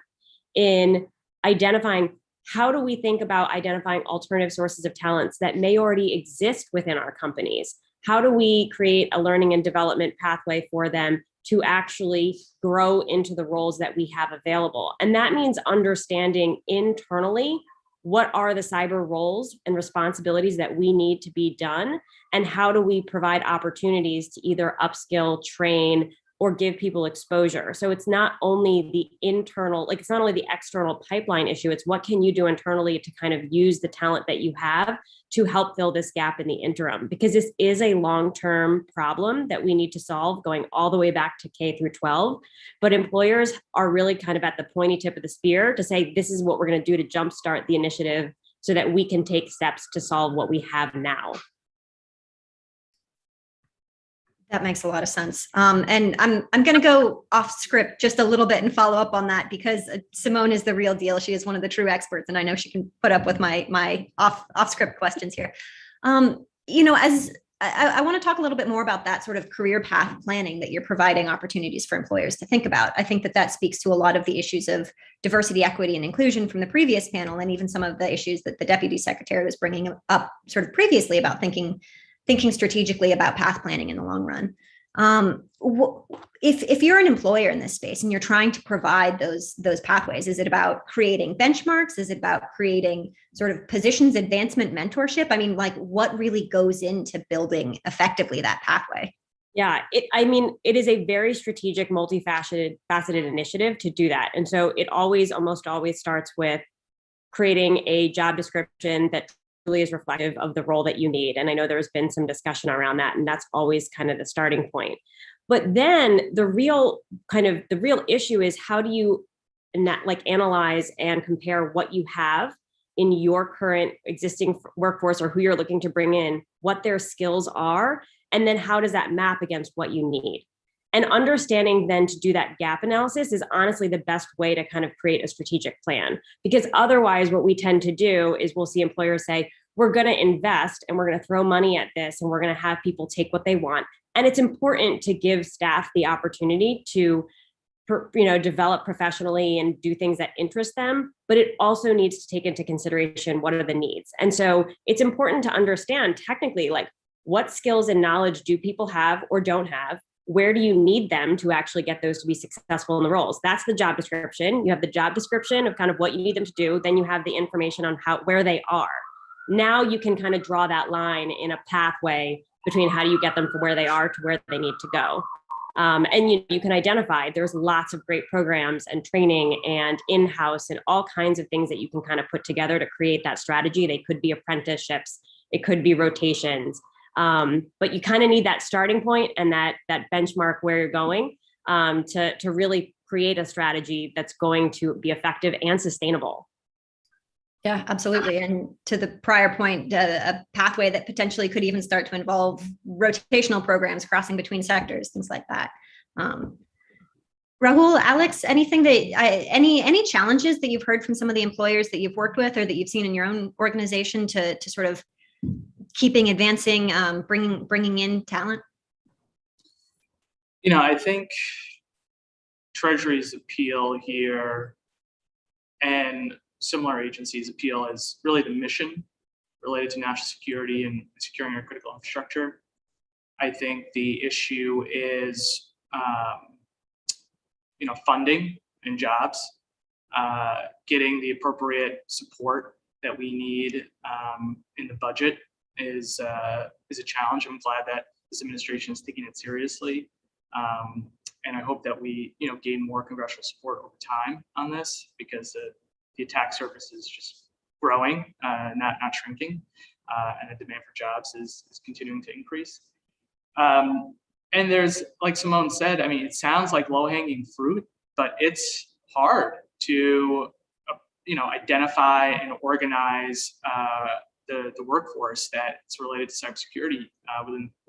in identifying, how do we think about identifying alternative sources of talents that may already exist within our companies? How do we create a learning and development pathway for them to actually grow into the roles that we have available? And that means understanding internally what are the cyber roles and responsibilities that we need to be done, and how do we provide opportunities to either upskill, train, or give people exposure. So it's not only the internal, it's not only the external pipeline issue, it's what can you do internally to kind of use the talent that you have to help fill this gap in the interim, because this is a long-term problem that we need to solve going all the way back to K through 12. But employers are really kind of at the pointy tip of the spear to say, this is what we're going to do to jumpstart the initiative so that we can take steps to solve what we have now. That makes a lot of sense. And I'm going to go off script just a little bit and follow up on that, because Simone is the real deal. She is one of the true experts, and I know she can put up with my off script questions here. As I want to talk a little bit more about that sort of career path planning that you're providing opportunities for employers to think about. I think that speaks to a lot of the issues of diversity, equity, and inclusion from the previous panel, and even some of the issues that the Deputy Secretary was bringing up sort of previously about thinking strategically about path planning in the long run. If you're an employer in this space and you're trying to provide those pathways, is it about creating benchmarks? Is it about creating sort of positions, advancement, mentorship? I mean, what really goes into building effectively that pathway? Yeah, it is a very strategic, multifaceted initiative to do that. And so it almost always starts with creating a job description that really is reflective of the role that you need. And I know there's been some discussion around that, and that's always kind of the starting point. But then the real issue is, how do you analyze and compare what you have in your current existing workforce, or who you're looking to bring in, what their skills are, and then how does that map against what you need? And understanding then to do that gap analysis is honestly the best way to kind of create a strategic plan. Because otherwise what we tend to do is we'll see employers say, we're going to invest and we're going to throw money at this and we're going to have people take what they want. And it's important to give staff the opportunity to develop professionally and do things that interest them, but it also needs to take into consideration what are the needs. And so it's important to understand technically, what skills and knowledge do people have or don't have? where do you need them to actually get those to be successful in the roles? That's the job description. You have the job description of kind of what you need them to do. Then you have the information on where they are. Now you can kind of draw that line in a pathway between how do you get them from where they are to where they need to go. And you can identify there's lots of great programs and training and in-house and all kinds of things that you can kind of put together to create that strategy. They could be apprenticeships, it could be rotations, but you kind of need that starting point and that benchmark where you're going to really create a strategy that's going to be effective and sustainable. Yeah, absolutely. And to the prior point, a pathway that potentially could even start to involve rotational programs crossing between sectors, things like that. Rahul, Alex, anything that any challenges that you've heard from some of the employers that you've worked with or that you've seen in your own organization to sort of keeping advancing, bringing in talent? I think Treasury's appeal here and similar agencies' appeal is really the mission related to national security and securing our critical infrastructure. I think the issue is, funding and jobs, getting the appropriate support that we need in the budget is a challenge. I'm glad that this administration is taking it seriously. And I hope that we, gain more congressional support over time on this, because the attack surface is just growing, not shrinking, and the demand for jobs is continuing to increase. And there's, like Simone said, it sounds like low-hanging fruit, but it's hard to, identify and organize the workforce that's related to cybersecurity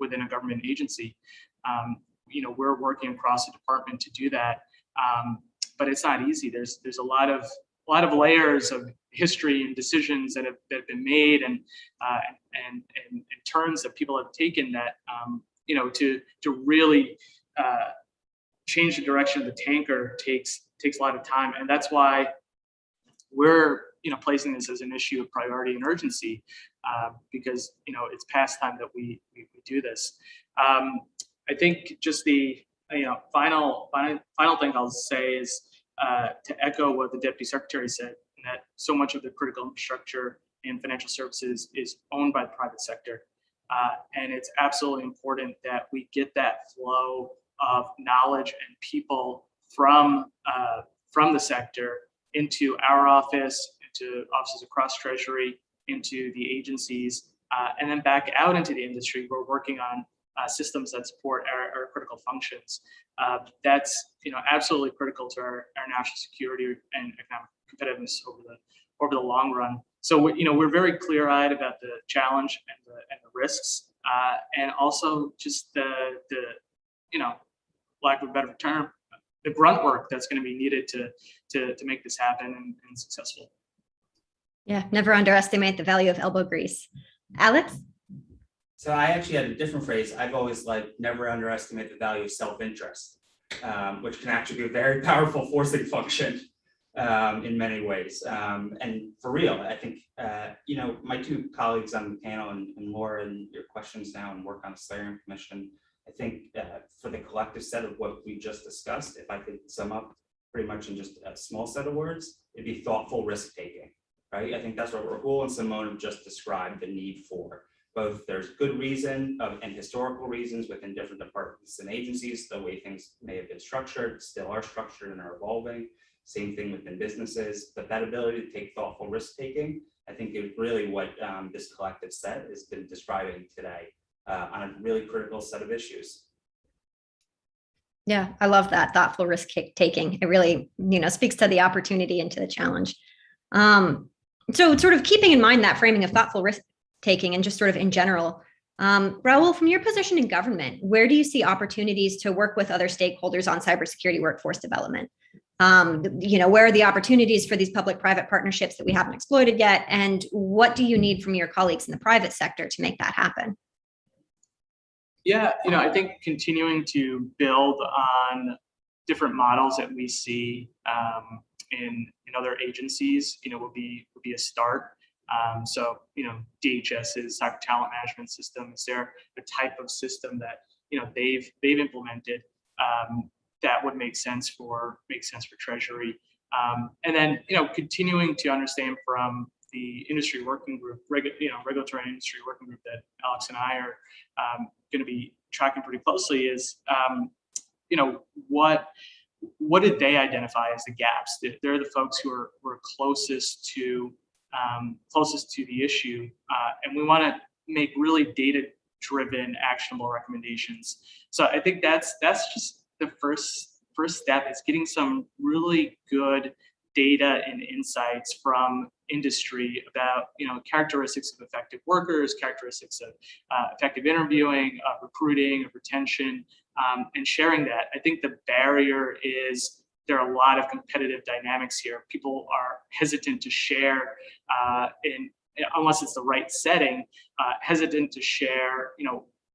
within a government agency. We're working across the department to do that, but it's not easy. There's a lot of layers of history and decisions that have been made and turns that people have taken that to really change the direction of the tanker takes a lot of time, and that's why we're placing this as an issue of priority and urgency, because it's past time that we do this. I think just the final thing I'll say is to echo what the Deputy Secretary said, that so much of the critical infrastructure in financial services is owned by the private sector. And it's absolutely important that we get that flow of knowledge and people from the sector into our office, into offices across Treasury, into the agencies, and then back out into the industry. We're working on systems that support our critical functions. That's absolutely critical to our national security and economic competitiveness over the long run. So we're very clear-eyed about the challenge and the risks, and also just the lack of a better term, the grunt work that's going to be needed to make this happen and successful. Yeah, never underestimate the value of elbow grease. Alex? So I actually had a different phrase. I've always never underestimate the value of self-interest, which can actually be a very powerful forcing function in many ways. And for real, I think, my two colleagues on the panel and Laura, and your questions now and work on the Solarium Commission, I think for the collective set of what we just discussed, if I could sum up pretty much in just a small set of words, it'd be thoughtful risk-taking, right? I think that's what Rahul and Simone have just described the need for. Both there's good reason and historical reasons within different departments and agencies, the way things may have been structured, still are structured and are evolving. Same thing within businesses, but that ability to take thoughtful risk-taking, I think is really what this collective set has been describing today on a really critical set of issues. Yeah, I love that thoughtful risk taking. It really, speaks to the opportunity and to the challenge. So sort of keeping in mind that framing of thoughtful risk taking and just sort of in general, Rahul, from your position in government, where do you see opportunities to work with other stakeholders on cybersecurity workforce development? Where are the opportunities for these public-private partnerships that we haven't exploited yet? And what do you need from your colleagues in the private sector to make that happen? Yeah, I think continuing to build on different models that we see in other agencies, will be a start. So, DHS's cyber talent management system, is there a type of system that they've implemented that would make sense for Treasury. And then continuing to understand from the industry working group, regulatory industry working group that Alex and I are going to be tracking pretty closely is what did they identify as the gaps? They're the folks who are closest to the issue, and we want to make really data-driven, actionable recommendations. So I think that's just the first step, is getting some really good data and insights from industry about characteristics of effective workers, characteristics of effective interviewing, of recruiting, of retention, and sharing that. I think the barrier is there are a lot of competitive dynamics here. People are hesitant to share unless it's the right setting, hesitant to share,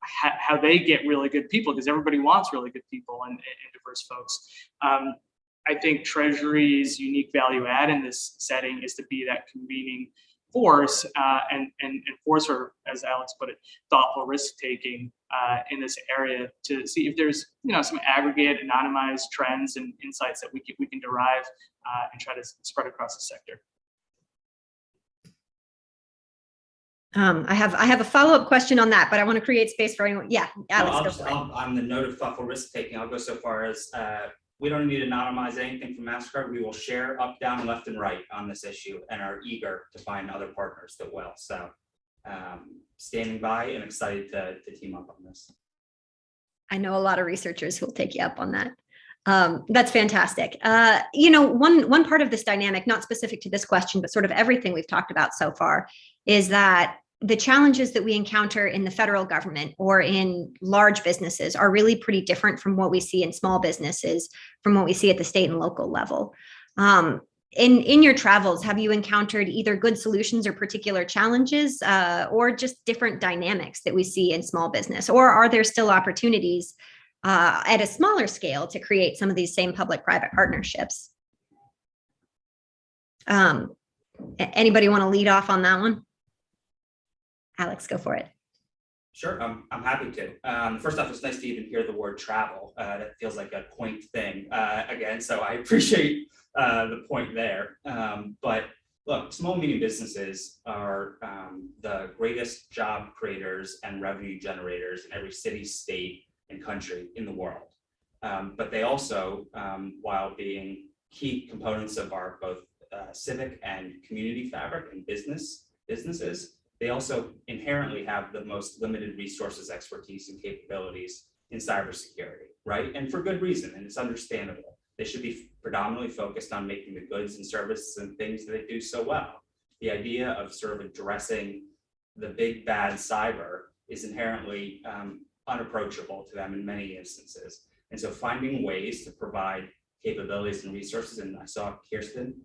how they get really good people, because everybody wants really good people and diverse folks. I think Treasury's unique value add in this setting is to be that convening force and enforcer, as Alex put it, thoughtful risk taking in this area to see if there's some aggregate, anonymized trends and insights that we can derive and try to spread across the sector. I have a follow-up question on that, but I want to create space for anyone. Yeah, Alex, go for it. On the note of thoughtful risk taking, I'll go so far as we don't need to anonymize anything from MasterCard. We will share up, down, left, and right on this issue, and are eager to find other partners that will. So standing by and excited to team up on this. I know a lot of researchers who will take you up on that. That's fantastic. One part of this dynamic, not specific to this question, but sort of everything we've talked about so far, is that the challenges that we encounter in the federal government or in large businesses are really pretty different from what we see in small businesses, from what we see at the state and local level. In your travels, have you encountered either good solutions or particular challenges, or just different dynamics that we see in small business? Or are there still opportunities at a smaller scale to create some of these same public-private partnerships? Anybody want to lead off on that one? Alex, go for it. Sure, I'm happy to. First off, it's nice to even hear the word travel. That feels like a quaint thing again, so I appreciate the point there. But look, small and medium businesses are the greatest job creators and revenue generators in every city, state, and country in the world. But they also, while being key components of our both civic and community fabric and businesses, they also inherently have the most limited resources, expertise, and capabilities in cybersecurity, right? And for good reason, and it's understandable. They should be predominantly focused on making the goods and services and things that they do so well. The idea of sort of addressing the big bad cyber is inherently unapproachable to them in many instances. And so finding ways to provide capabilities and resources, and I saw Kirsten,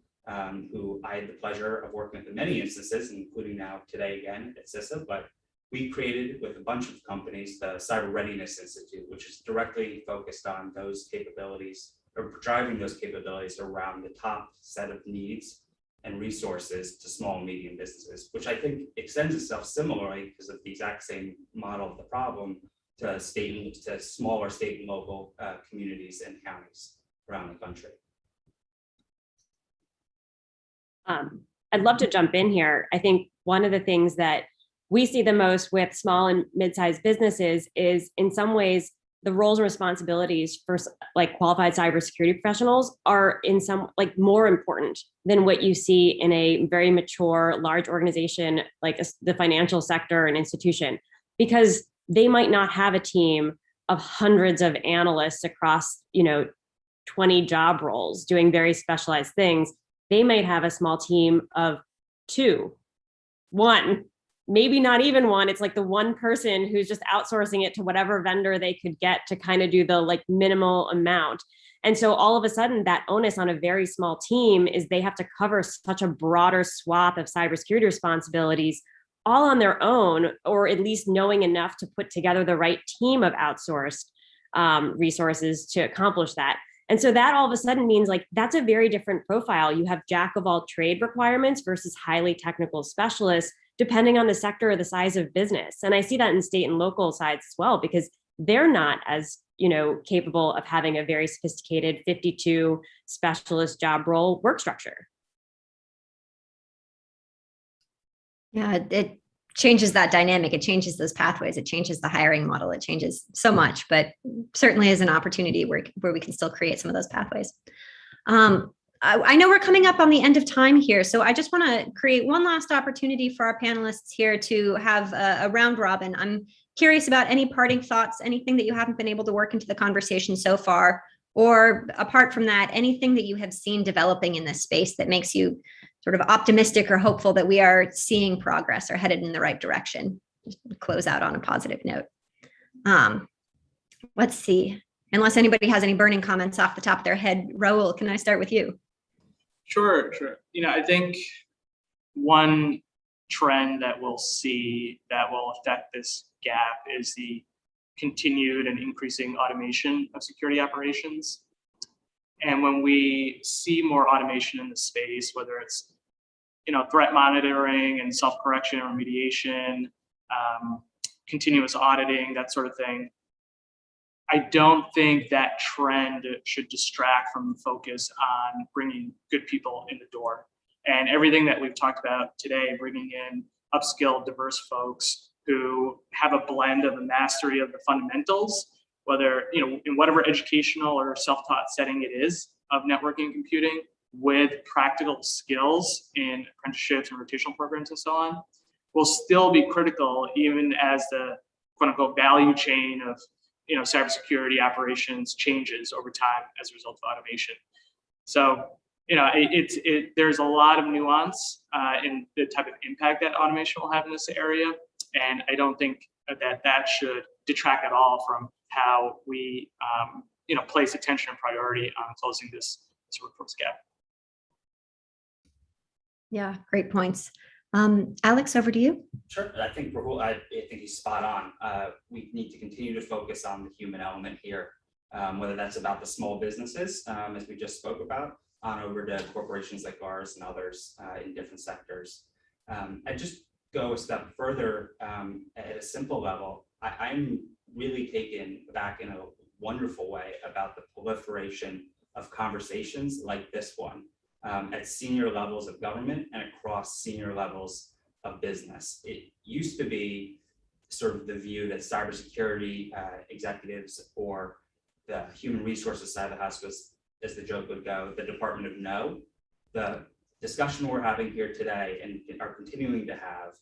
who I had the pleasure of working with in many instances, including now today again at CISA, but we created with a bunch of companies the Cyber Readiness Institute, which is directly focused on those capabilities or driving those capabilities around the top set of needs and resources to small and medium businesses, which I think extends itself similarly because of the exact same model of the problem to smaller state and local communities and counties around the country. I'd love to jump in here. I think one of the things that we see the most with small and mid-sized businesses is, in some ways, the roles and responsibilities for like qualified cybersecurity professionals are in some like more important than what you see in a very mature large organization like the financial sector and institution, because they might not have a team of hundreds of analysts across 20 job roles doing very specialized things. They might have a small team of 2, 1, maybe not even 1. It's like the one person who's just outsourcing it to whatever vendor they could get to kind of do the like minimal amount. And so all of a sudden that onus on a very small team is they have to cover such a broader swath of cybersecurity responsibilities all on their own, or at least knowing enough to put together the right team of outsourced resources to accomplish that. And so that all of a sudden means like that's a very different profile. You have jack of all trade requirements versus highly technical specialists, depending on the sector or the size of business. And I see that in state and local sides as well, because they're not as, capable of having a very sophisticated 52 specialist job role work structure. Yeah, it changes that dynamic. It changes those pathways. It changes the hiring model. It changes so much, but certainly is an opportunity where we can still create some of those pathways. I know we're coming up on the end of time here, so I just want to create one last opportunity for our panelists here to have a round robin. I'm curious about any parting thoughts, anything that you haven't been able to work into the conversation so far, or apart from that, anything that you have seen developing in this space that makes you sort of optimistic or hopeful that we are seeing progress or headed in the right direction. Just close out on a positive note. Let's see. Unless anybody has any burning comments off the top of their head, Raul, can I start with you? Sure. I think one trend that we'll see that will affect this gap is the continued and increasing automation of security operations. And when we see more automation in the space, whether it's threat monitoring and self-correction and remediation, continuous auditing, that sort of thing, I don't think that trend should distract from the focus on bringing good people in the door. And everything that we've talked about today, bringing in upskilled, diverse folks who have a blend of a mastery of the fundamentals, whether, in whatever educational or self-taught setting it is of networking and computing, with practical skills in apprenticeships and rotational programs and so on, will still be critical even as the quote unquote value chain of cybersecurity operations changes over time as a result of automation. So, there's a lot of nuance in the type of impact that automation will have in this area. And I don't think that should detract at all from how we, place attention and priority on closing this workforce gap. Yeah, great points. Alex, over to you. Sure. I think Rahul, I think he's spot on. We need to continue to focus on the human element here, whether that's about the small businesses, as we just spoke about, on over to corporations like ours and others in different sectors. I just go a step further at a simple level. I'm really taken back in a wonderful way about the proliferation of conversations like this one at senior levels of government and across senior levels of business. It used to be sort of the view that cybersecurity executives or the human resources side of the house was, as the joke would go, the Department of No. The discussion we're having here today and are continuing to have,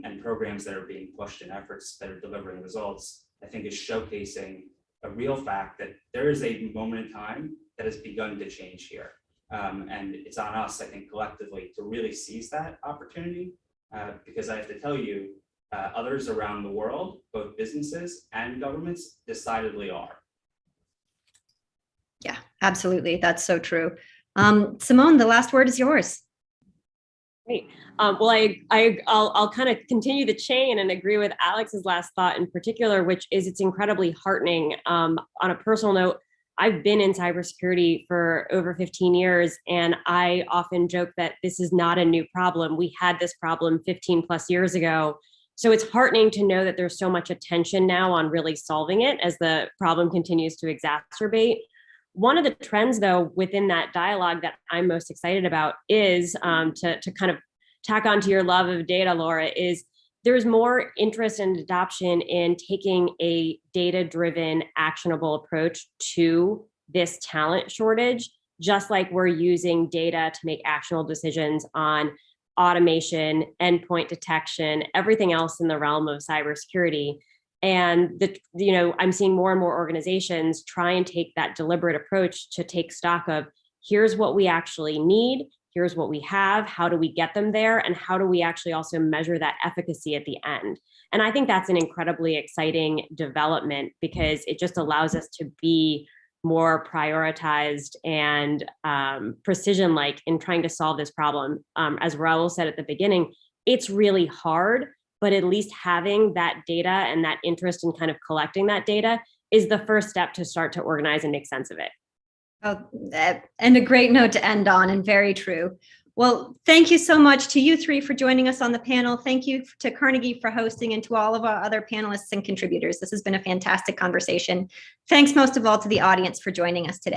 and programs that are being pushed and efforts that are delivering results, I think is showcasing a real fact that there is a moment in time that has begun to change here. And it's on us, I think, collectively to really seize that opportunity, because I have to tell you, others around the world, both businesses and governments, decidedly are. Yeah, absolutely. That's so true. Simone, the last word is yours. Great. Well, I'll kind of continue the chain and agree with Alex's last thought in particular, which is it's incredibly heartening. On a personal note, I've been in cybersecurity for over 15 years, and I often joke that this is not a new problem. We had this problem 15 plus years ago. So it's heartening to know that there's so much attention now on really solving it as the problem continues to exacerbate. One of the trends, though, within that dialogue that I'm most excited about is to kind of tack onto your love of data, Laura, is there's more interest and adoption in taking a data-driven, actionable approach to this talent shortage, just like we're using data to make actionable decisions on automation, endpoint detection, everything else in the realm of cybersecurity. And I'm seeing more and more organizations try and take that deliberate approach to take stock of here's what we actually need, here's what we have, how do we get them there, and how do we actually also measure that efficacy at the end. And I think that's an incredibly exciting development because it just allows us to be more prioritized and precision-like in trying to solve this problem. As Raul said at the beginning, it's really hard, but at least having that data and that interest in kind of collecting that data is the first step to start to organize and make sense of it. Oh, and a great note to end on, and very true. Well, thank you so much to you three for joining us on the panel. Thank you to Carnegie for hosting and to all of our other panelists and contributors. This has been a fantastic conversation. Thanks most of all to the audience for joining us today.